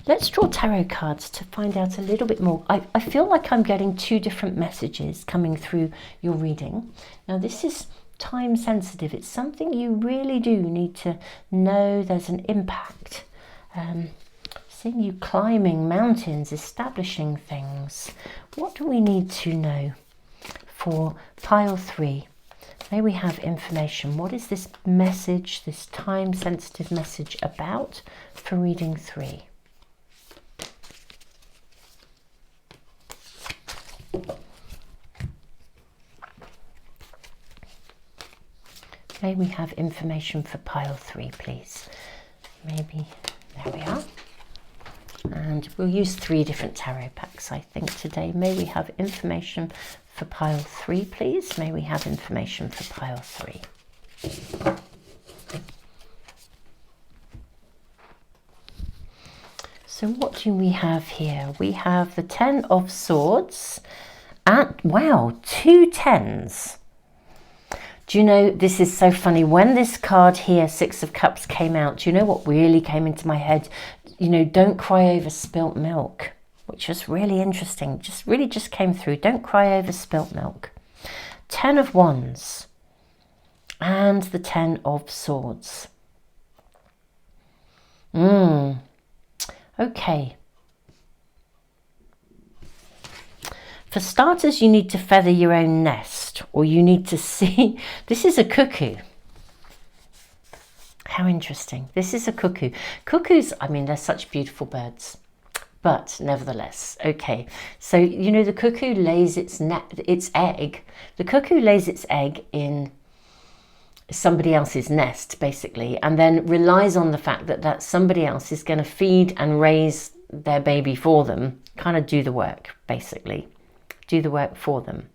Let's draw tarot cards to find out a little bit more. I feel like I'm getting 2 different messages coming through your reading. Now this is time sensitive. It's something you really do need to know there's an impact. Seeing you climbing mountains, establishing things. What do we need to know for pile 3? May we have information. What is this message, this time sensitive message about for reading 3? May we have information for pile 3, please? Maybe, there we are. And we'll use 3 different tarot packs, I think, today. May we have information for pile 3, please? May we have information for pile 3? So what do we have here? We have the 10 of Swords and, wow, 2 10s. Do you know, this is so funny. When this card here, 6 of Cups, came out, do you know what really came into my head? You know, don't cry over spilt milk. which was really interesting. Just came through. Don't cry over spilt milk. 10 of Wands and the 10 of Swords. Okay. For starters, you need to feather your own nest, or you need to see. This is a cuckoo. How interesting. This is a cuckoo. Cuckoos, I mean, they're such beautiful birds. But nevertheless, okay. So, you know, the cuckoo lays its egg. The cuckoo lays its egg in somebody else's nest, basically, and then relies on the fact that somebody else is going to feed and raise their baby for them, kind of do the work, basically. Do the work for them.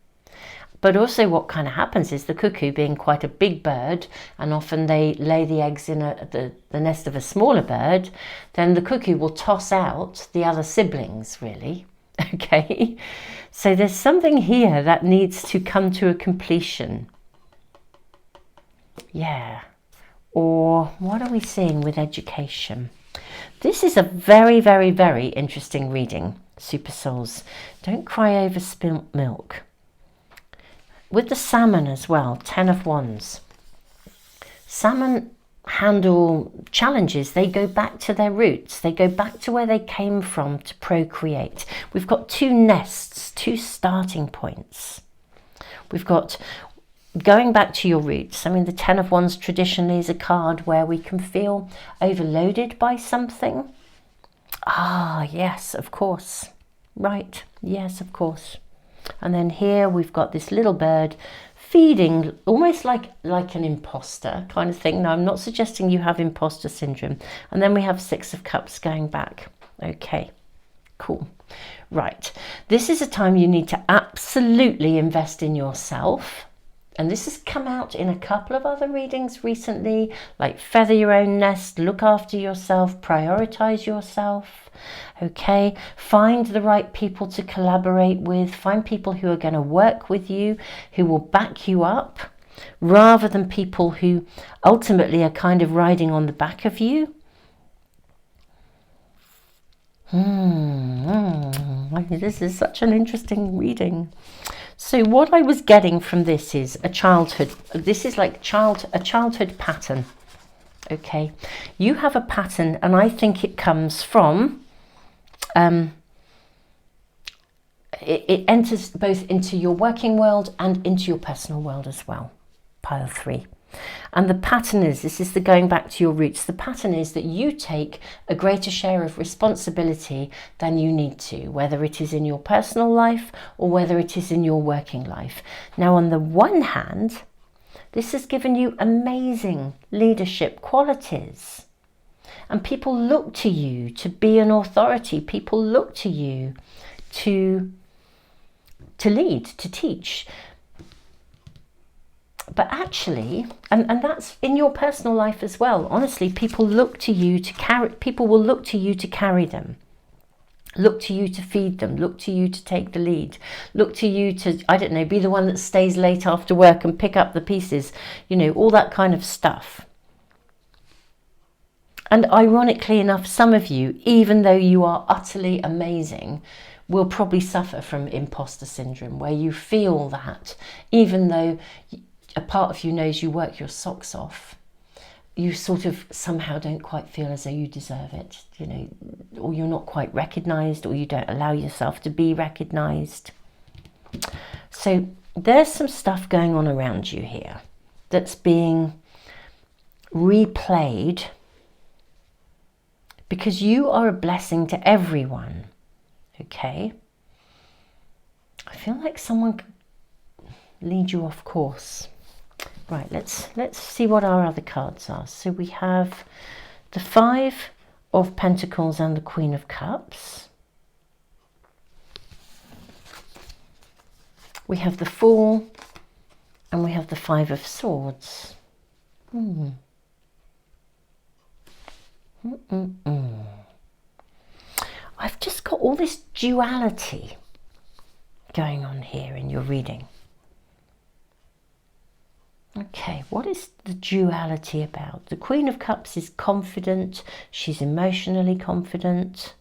But also what kind of happens is the cuckoo, being quite a big bird, and often they lay the eggs in the nest of a smaller bird, then the cuckoo will toss out the other siblings, really. Okay, so there's something here that needs to come to a completion. Yeah. Or what are we seeing with education? This is a very, very, very interesting reading, Super Souls. Don't cry over spilt milk. With the salmon as well, 10 of Wands. Salmon handle challenges. They go back to their roots. They go back to where they came from to procreate. We've got 2 nests, 2 starting points. We've got going back to your roots. I mean, the 10 of Wands traditionally is a card where we can feel overloaded by something. Ah, yes, of course. Right, yes, of course. And then here we've got this little bird feeding, almost like an imposter kind of thing. Now, I'm not suggesting you have imposter syndrome. And then we have 6 of Cups going back. Okay, cool. Right, this is a time you need to absolutely invest in yourself. And this has come out in a couple of other readings recently, like feather your own nest, look after yourself, prioritize yourself. Okay, find the right people to collaborate with, find people who are going to work with you, who will back you up, rather than people who ultimately are kind of riding on the back of you. This is such an interesting reading. So what I was getting from this is a childhood. This is like a childhood pattern. Okay, you have a pattern, and I think it comes from. It enters both into your working world and into your personal world as well. Pile 3. And the pattern is, this is the going back to your roots. The pattern is that you take a greater share of responsibility than you need to, whether it is in your personal life or whether it is in your working life. Now, on the one hand, this has given you amazing leadership qualities. And people look to you to be an authority. People look to you to lead, to teach. But actually, and that's in your personal life as well. Honestly, people look to you to carry. People will look to you to carry them. Look to you to feed them. Look to you to take the lead. Look to you to, I don't know, be the one that stays late after work and pick up the pieces. You know, all that kind of stuff. And ironically enough, some of you, even though you are utterly amazing, will probably suffer from imposter syndrome, where you feel that even though a part of you knows you work your socks off, you sort of somehow don't quite feel as though you deserve it, you know, or you're not quite recognised, or you don't allow yourself to be recognised. So there's some stuff going on around you here that's being replayed, because you are a blessing to everyone. Okay, I feel like someone could lead you off course. Right, let's see what our other cards are. So we have the 5 of Pentacles and the Queen of Cups. We have the Fool, and we have the 5 of Swords. I've just got all this duality going on here in your reading. Okay, what is the duality about? The Queen of Cups is confident. She's emotionally confident.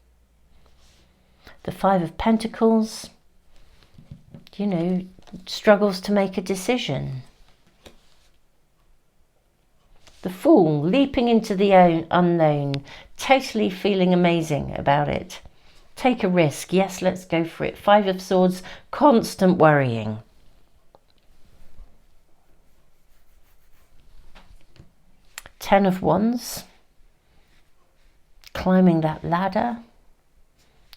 The Five of Pentacles, you know, struggles to make a decision. The Fool, leaping into the unknown, totally feeling amazing about it. Take a risk. Yes, let's go for it. Five of Swords, constant worrying. Ten of Wands, climbing that ladder,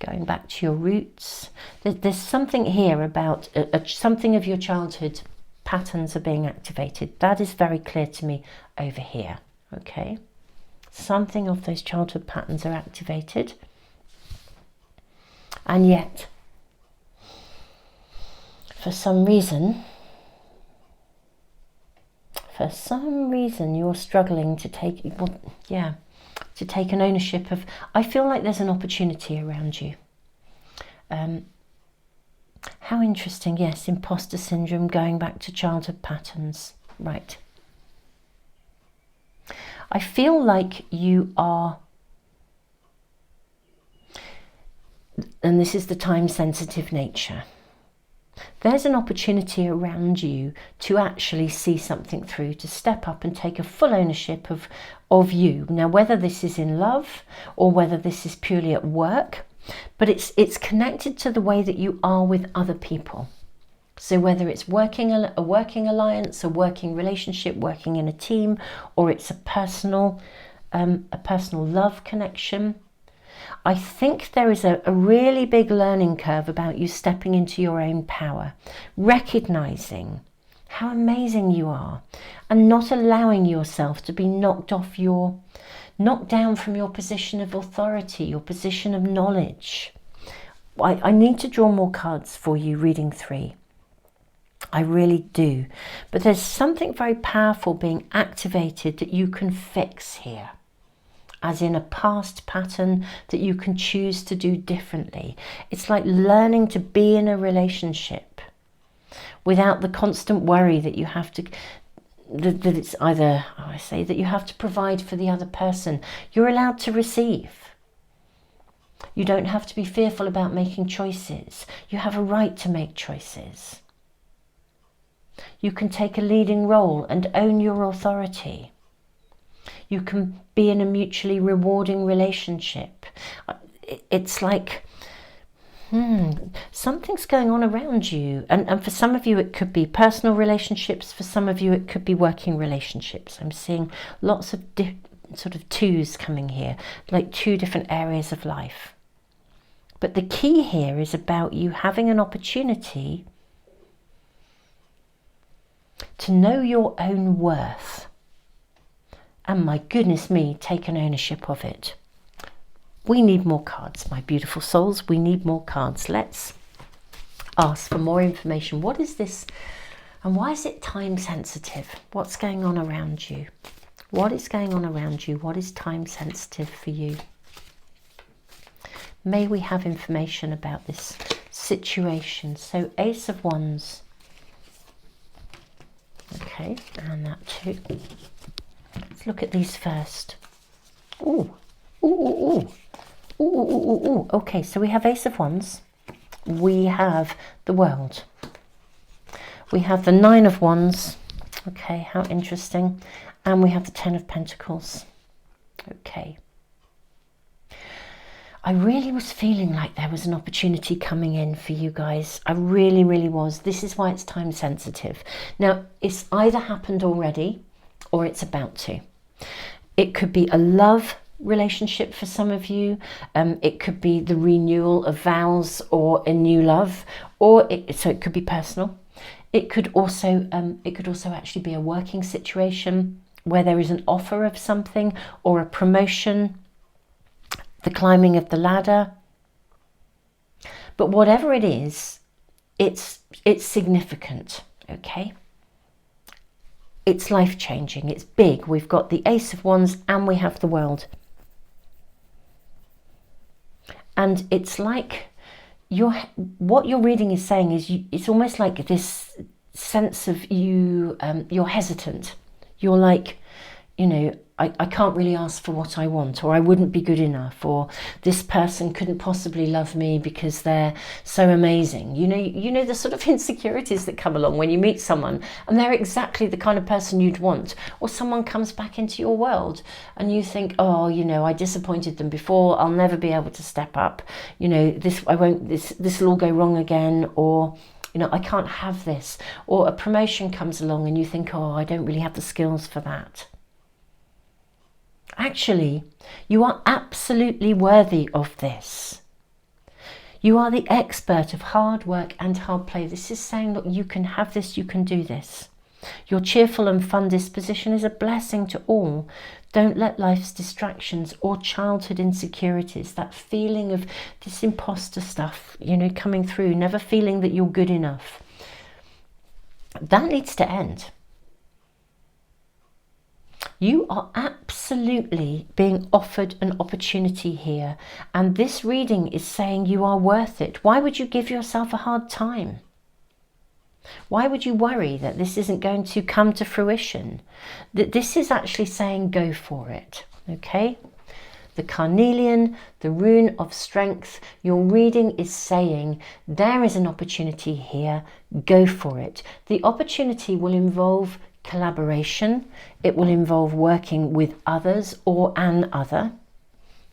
going back to your roots. There's something here about something of your childhood patterns are being activated. That is very clear to me over here. Okay, something of those childhood patterns are activated, and yet for some reason you're struggling to take, well, yeah, to take an ownership of. I feel like there's an opportunity around you. How interesting. Yes, imposter syndrome, going back to childhood patterns. Right. I feel like you are, and this is the time-sensitive nature, there's an opportunity around you to actually see something through, to step up and take a full ownership of you. Now, whether this is in love or whether this is purely at work, but it's connected to the way that you are with other people. So whether it's a working alliance, a working relationship, working in a team, or it's a personal love connection, I think there is a really big learning curve about you stepping into your own power, recognizing how amazing you are, and not allowing yourself to be knocked down from your position of authority, your position of knowledge. I need to draw more cards for you, reading 3. I really do. But there's something very powerful being activated that you can fix here, as in a past pattern that you can choose to do differently. It's like learning to be in a relationship without the constant worry that you have to, that it's either, I say, that you have to provide for the other person. You're allowed to receive. You don't have to be fearful about making choices. You have a right to make choices. You can take a leading role and own your authority. You can be in a mutually rewarding relationship. It's like something's going on around you. And for some of you, it could be personal relationships. For some of you, it could be working relationships. I'm seeing lots of sort of twos coming here, like 2 different areas of life. But the key here is about you having an opportunity to know your own worth. And my goodness me, take an ownership of it. We need more cards, my beautiful souls. We need more cards. Let's ask for more information. What is this? And why is it time sensitive? What's going on around you? What is going on around you? What is time sensitive for you? May we have information about this situation. So Ace of Wands. Okay, and that too. Let's look at these first. Ooh, ooh, ooh, ooh. Ooh, ooh, ooh, ooh. Okay, so we have Ace of Wands. We have the World. We have the 9 of Wands. Okay, how interesting. And we have the 10 of Pentacles. Okay. I really was feeling like there was an opportunity coming in for you guys. I really, really was. This is why it's time sensitive. Now, it's either happened already or it's about to. It could be a love relationship for some of you. It could be the renewal of vows or a new love, or so it could be personal. It could also actually be a working situation where there is an offer of something or a promotion, the climbing of the ladder. But whatever it is, it's significant, okay? It's life-changing, it's big. We've got the Ace of Wands and we have the World. And it's like what your reading is saying is it's almost like this sense of you're hesitant. You're like, you know, I can't really ask for what I want, or I wouldn't be good enough, or this person couldn't possibly love me because they're so amazing. You know the sort of insecurities that come along when you meet someone and they're exactly the kind of person you'd want, or someone comes back into your world and you think, oh, you know, I disappointed them before, I'll never be able to step up, you know, this will all go wrong again, or you know, I can't have this. Or a promotion comes along and you think, oh, I don't really have the skills for that. Actually, you are absolutely worthy of this. You are the expert of hard work and hard play. This is saying, look, you can have this, you can do this. Your cheerful and fun disposition is a blessing to all. Don't let life's distractions or childhood insecurities, that feeling of this imposter stuff, you know, coming through, never feeling that you're good enough, that needs to end. You are absolutely being offered an opportunity here, and this reading is saying you are worth it. Why would you give yourself a hard time? Why would you worry that this isn't going to come to fruition? That this is actually saying go for it, okay? The carnelian, the rune of strength, your reading is saying there is an opportunity here, go for it. The opportunity will involve collaboration, it will involve working with others or an other.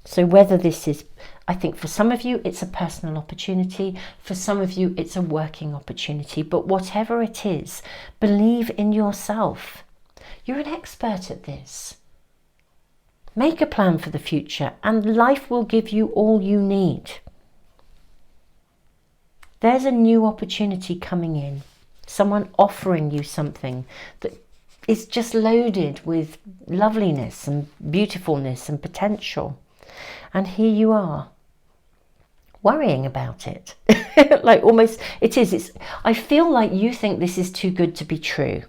So whether this is, I think for some of you it's a personal opportunity, for some of you it's a working opportunity, but whatever it is, believe in yourself. You're an expert at this. Make a plan for the future and life will give you all you need. There's a new opportunity coming in. Someone offering you something that is just loaded with loveliness and beautifulness and potential. And here you are, worrying about it. Like almost, I feel like you think this is too good to be true.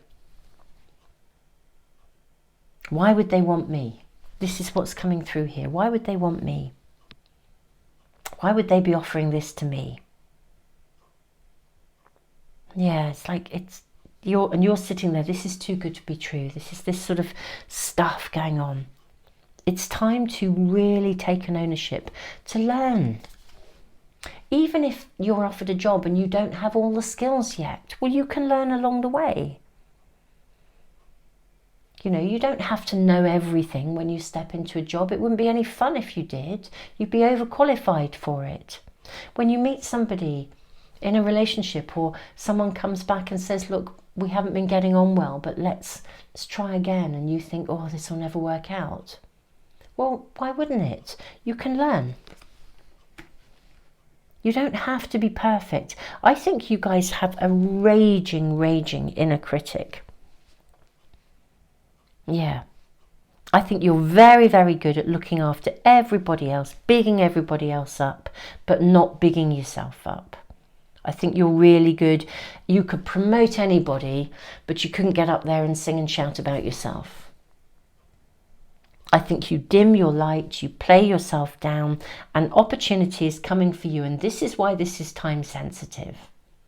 Why would they want me? This is what's coming through here. Why would they want me? Why would they be offering this to me? Yeah, it's like you're sitting there, this is too good to be true. This is this sort of stuff going on. It's time to really take an ownership, to learn. Even if you're offered a job and you don't have all the skills yet, well, you can learn along the way. You know, you don't have to know everything when you step into a job. It wouldn't be any fun if you did. You'd be overqualified for it. When you meet somebody in a relationship, or someone comes back and says, look, we haven't been getting on well, but let's try again, and you think, oh, this will never work out. Well, why wouldn't it? You can learn. You don't have to be perfect. I think you guys have a raging inner critic. Yeah. I think you're very, very good at looking after everybody else, bigging everybody else up, but not bigging yourself up. I think you're really good. You could promote anybody, but you couldn't get up there and sing and shout about yourself. I think you dim your light, you play yourself down, and opportunity is coming for you. And this is why this is time sensitive.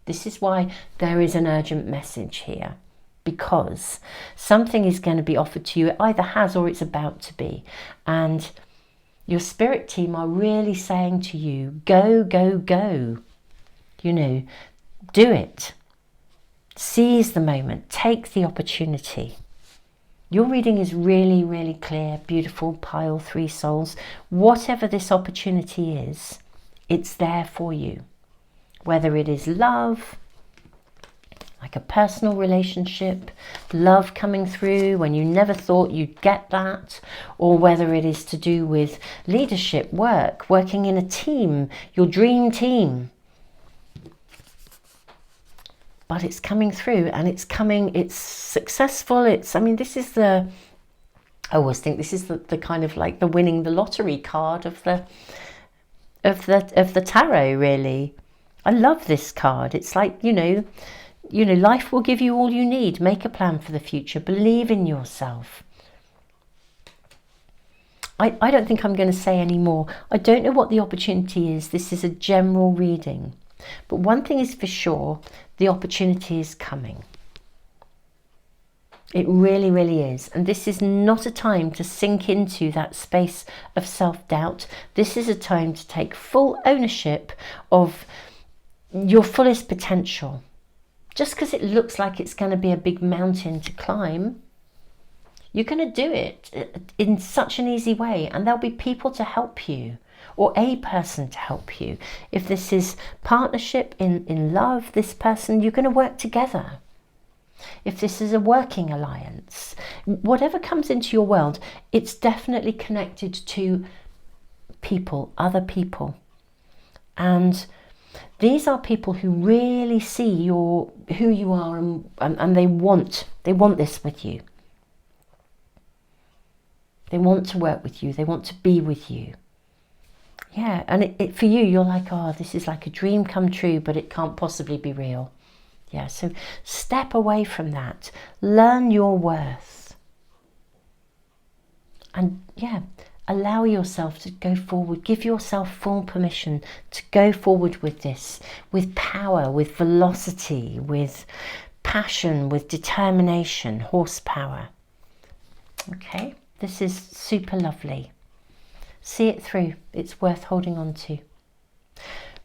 This is why there is an urgent message here, because something is going to be offered to you. It either has or it's about to be. And your spirit team are really saying to you, go, go, go. You know, do it. Seize the moment. Take the opportunity. Your reading is really, really clear, beautiful, pile 3 souls. Whatever this opportunity is, it's there for you. Whether it is love, like a personal relationship, love coming through when you never thought you'd get that, or whether it is to do with leadership, work, working in a team, your dream team. But it's coming through, and it's successful. This is I always think this is the kind of like the winning the lottery card of the tarot, really. I love this card. It's like, you know, life will give you all you need. Make a plan for the future. Believe in yourself. I don't think I'm going to say any more. I don't know what the opportunity is. This is a general reading. But one thing is for sure, the opportunity is coming. It really, really is. And this is not a time to sink into that space of self-doubt. This is a time to take full ownership of your fullest potential. Just because it looks like it's going to be a big mountain to climb, you're going to do it in such an easy way, and there'll be people to help you, or a person to help you. If this is partnership in love, this person, you're going to work together. If this is a working alliance, whatever comes into your world, it's definitely connected to people, other people. And these are people who really see who you are, and they want this with you. They want to work with you. They want to be with you. Yeah, and for you, you're like, oh, this is like a dream come true, but it can't possibly be real. Yeah, so step away from that. Learn your worth. And yeah, allow yourself to go forward. Give yourself full permission to go forward with this, with power, with velocity, with passion, with determination, horsepower. Okay, this is super lovely. See it through. It's worth holding on to.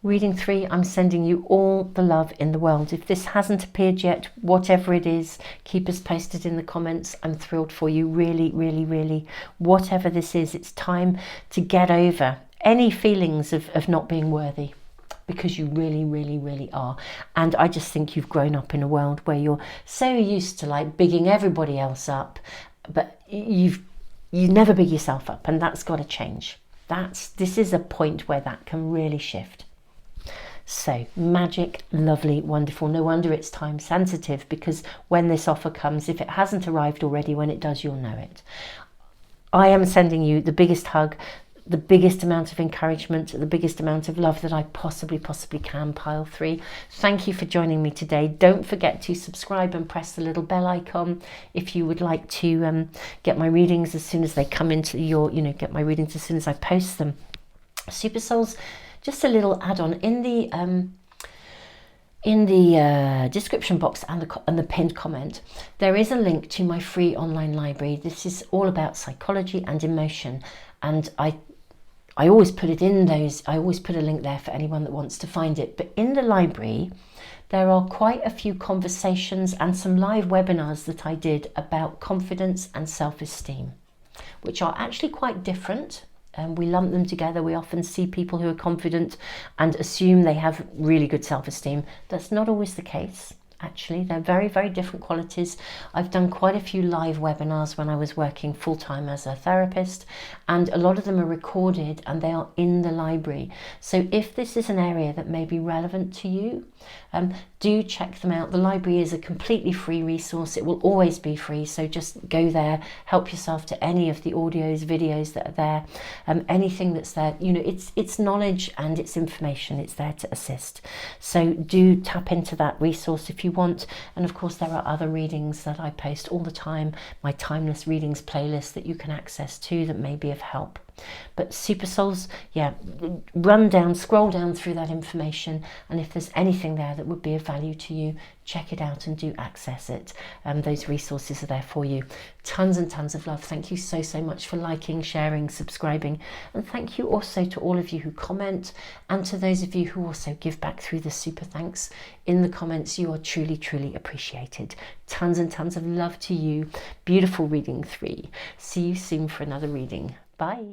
Reading 3, I'm sending you all the love in the world. If this hasn't appeared yet, whatever it is, keep us posted in the comments. I'm thrilled for you. Really, really, really. Whatever this is, it's time to get over any feelings of not being worthy, because you really, really, really are. And I just think you've grown up in a world where you're so used to like bigging everybody else up, but you never big yourself up, and that's got to change. This is a point where that can really shift. So magic, lovely, wonderful. No wonder it's time sensitive, because when this offer comes, if it hasn't arrived already, when it does, you'll know it. I am sending you the biggest hug, the biggest amount of encouragement, the biggest amount of love that I possibly can, pile 3. Thank you for joining me today. Don't forget to subscribe and press the little bell icon if you would like to get my readings as soon as they come into your, get my readings as soon as I post them. Super Souls, just a little add-on in the description box and the pinned comment, there is a link to my free online library. This is all about psychology and emotion, and I always put it in those. I always put a link there for anyone that wants to find it. But in the library, there are quite a few conversations and some live webinars that I did about confidence and self-esteem, which are actually quite different. We lump them together. We often see people who are confident and assume they have really good self-esteem. That's not always the case. Actually, they're very, very different qualities. I've done quite a few live webinars when I was working full-time as a therapist, and a lot of them are recorded and they are in the library. So if this is an area that may be relevant to you, do check them out. The library is a completely free resource. It will always be free, so just go there, help yourself to any of the audios, videos that are there, anything that's there. It's knowledge and it's information. It's there to assist. So do tap into that resource if you want. And of course, there are other readings that I post all the time, my Timeless Readings playlist that you can access too, that may be of help. But Super Souls, yeah, scroll down through that information, and if there's anything there that would be of value to you, check it out and do access it. Those resources are there for you. Tons and tons of love. Thank you so, so much for liking, sharing, subscribing, and thank you also to all of you who comment, and to those of you who also give back through the super thanks in the comments. You are truly, truly appreciated. Tons and tons of love to you. Beautiful reading 3. See you soon for another reading. Bye.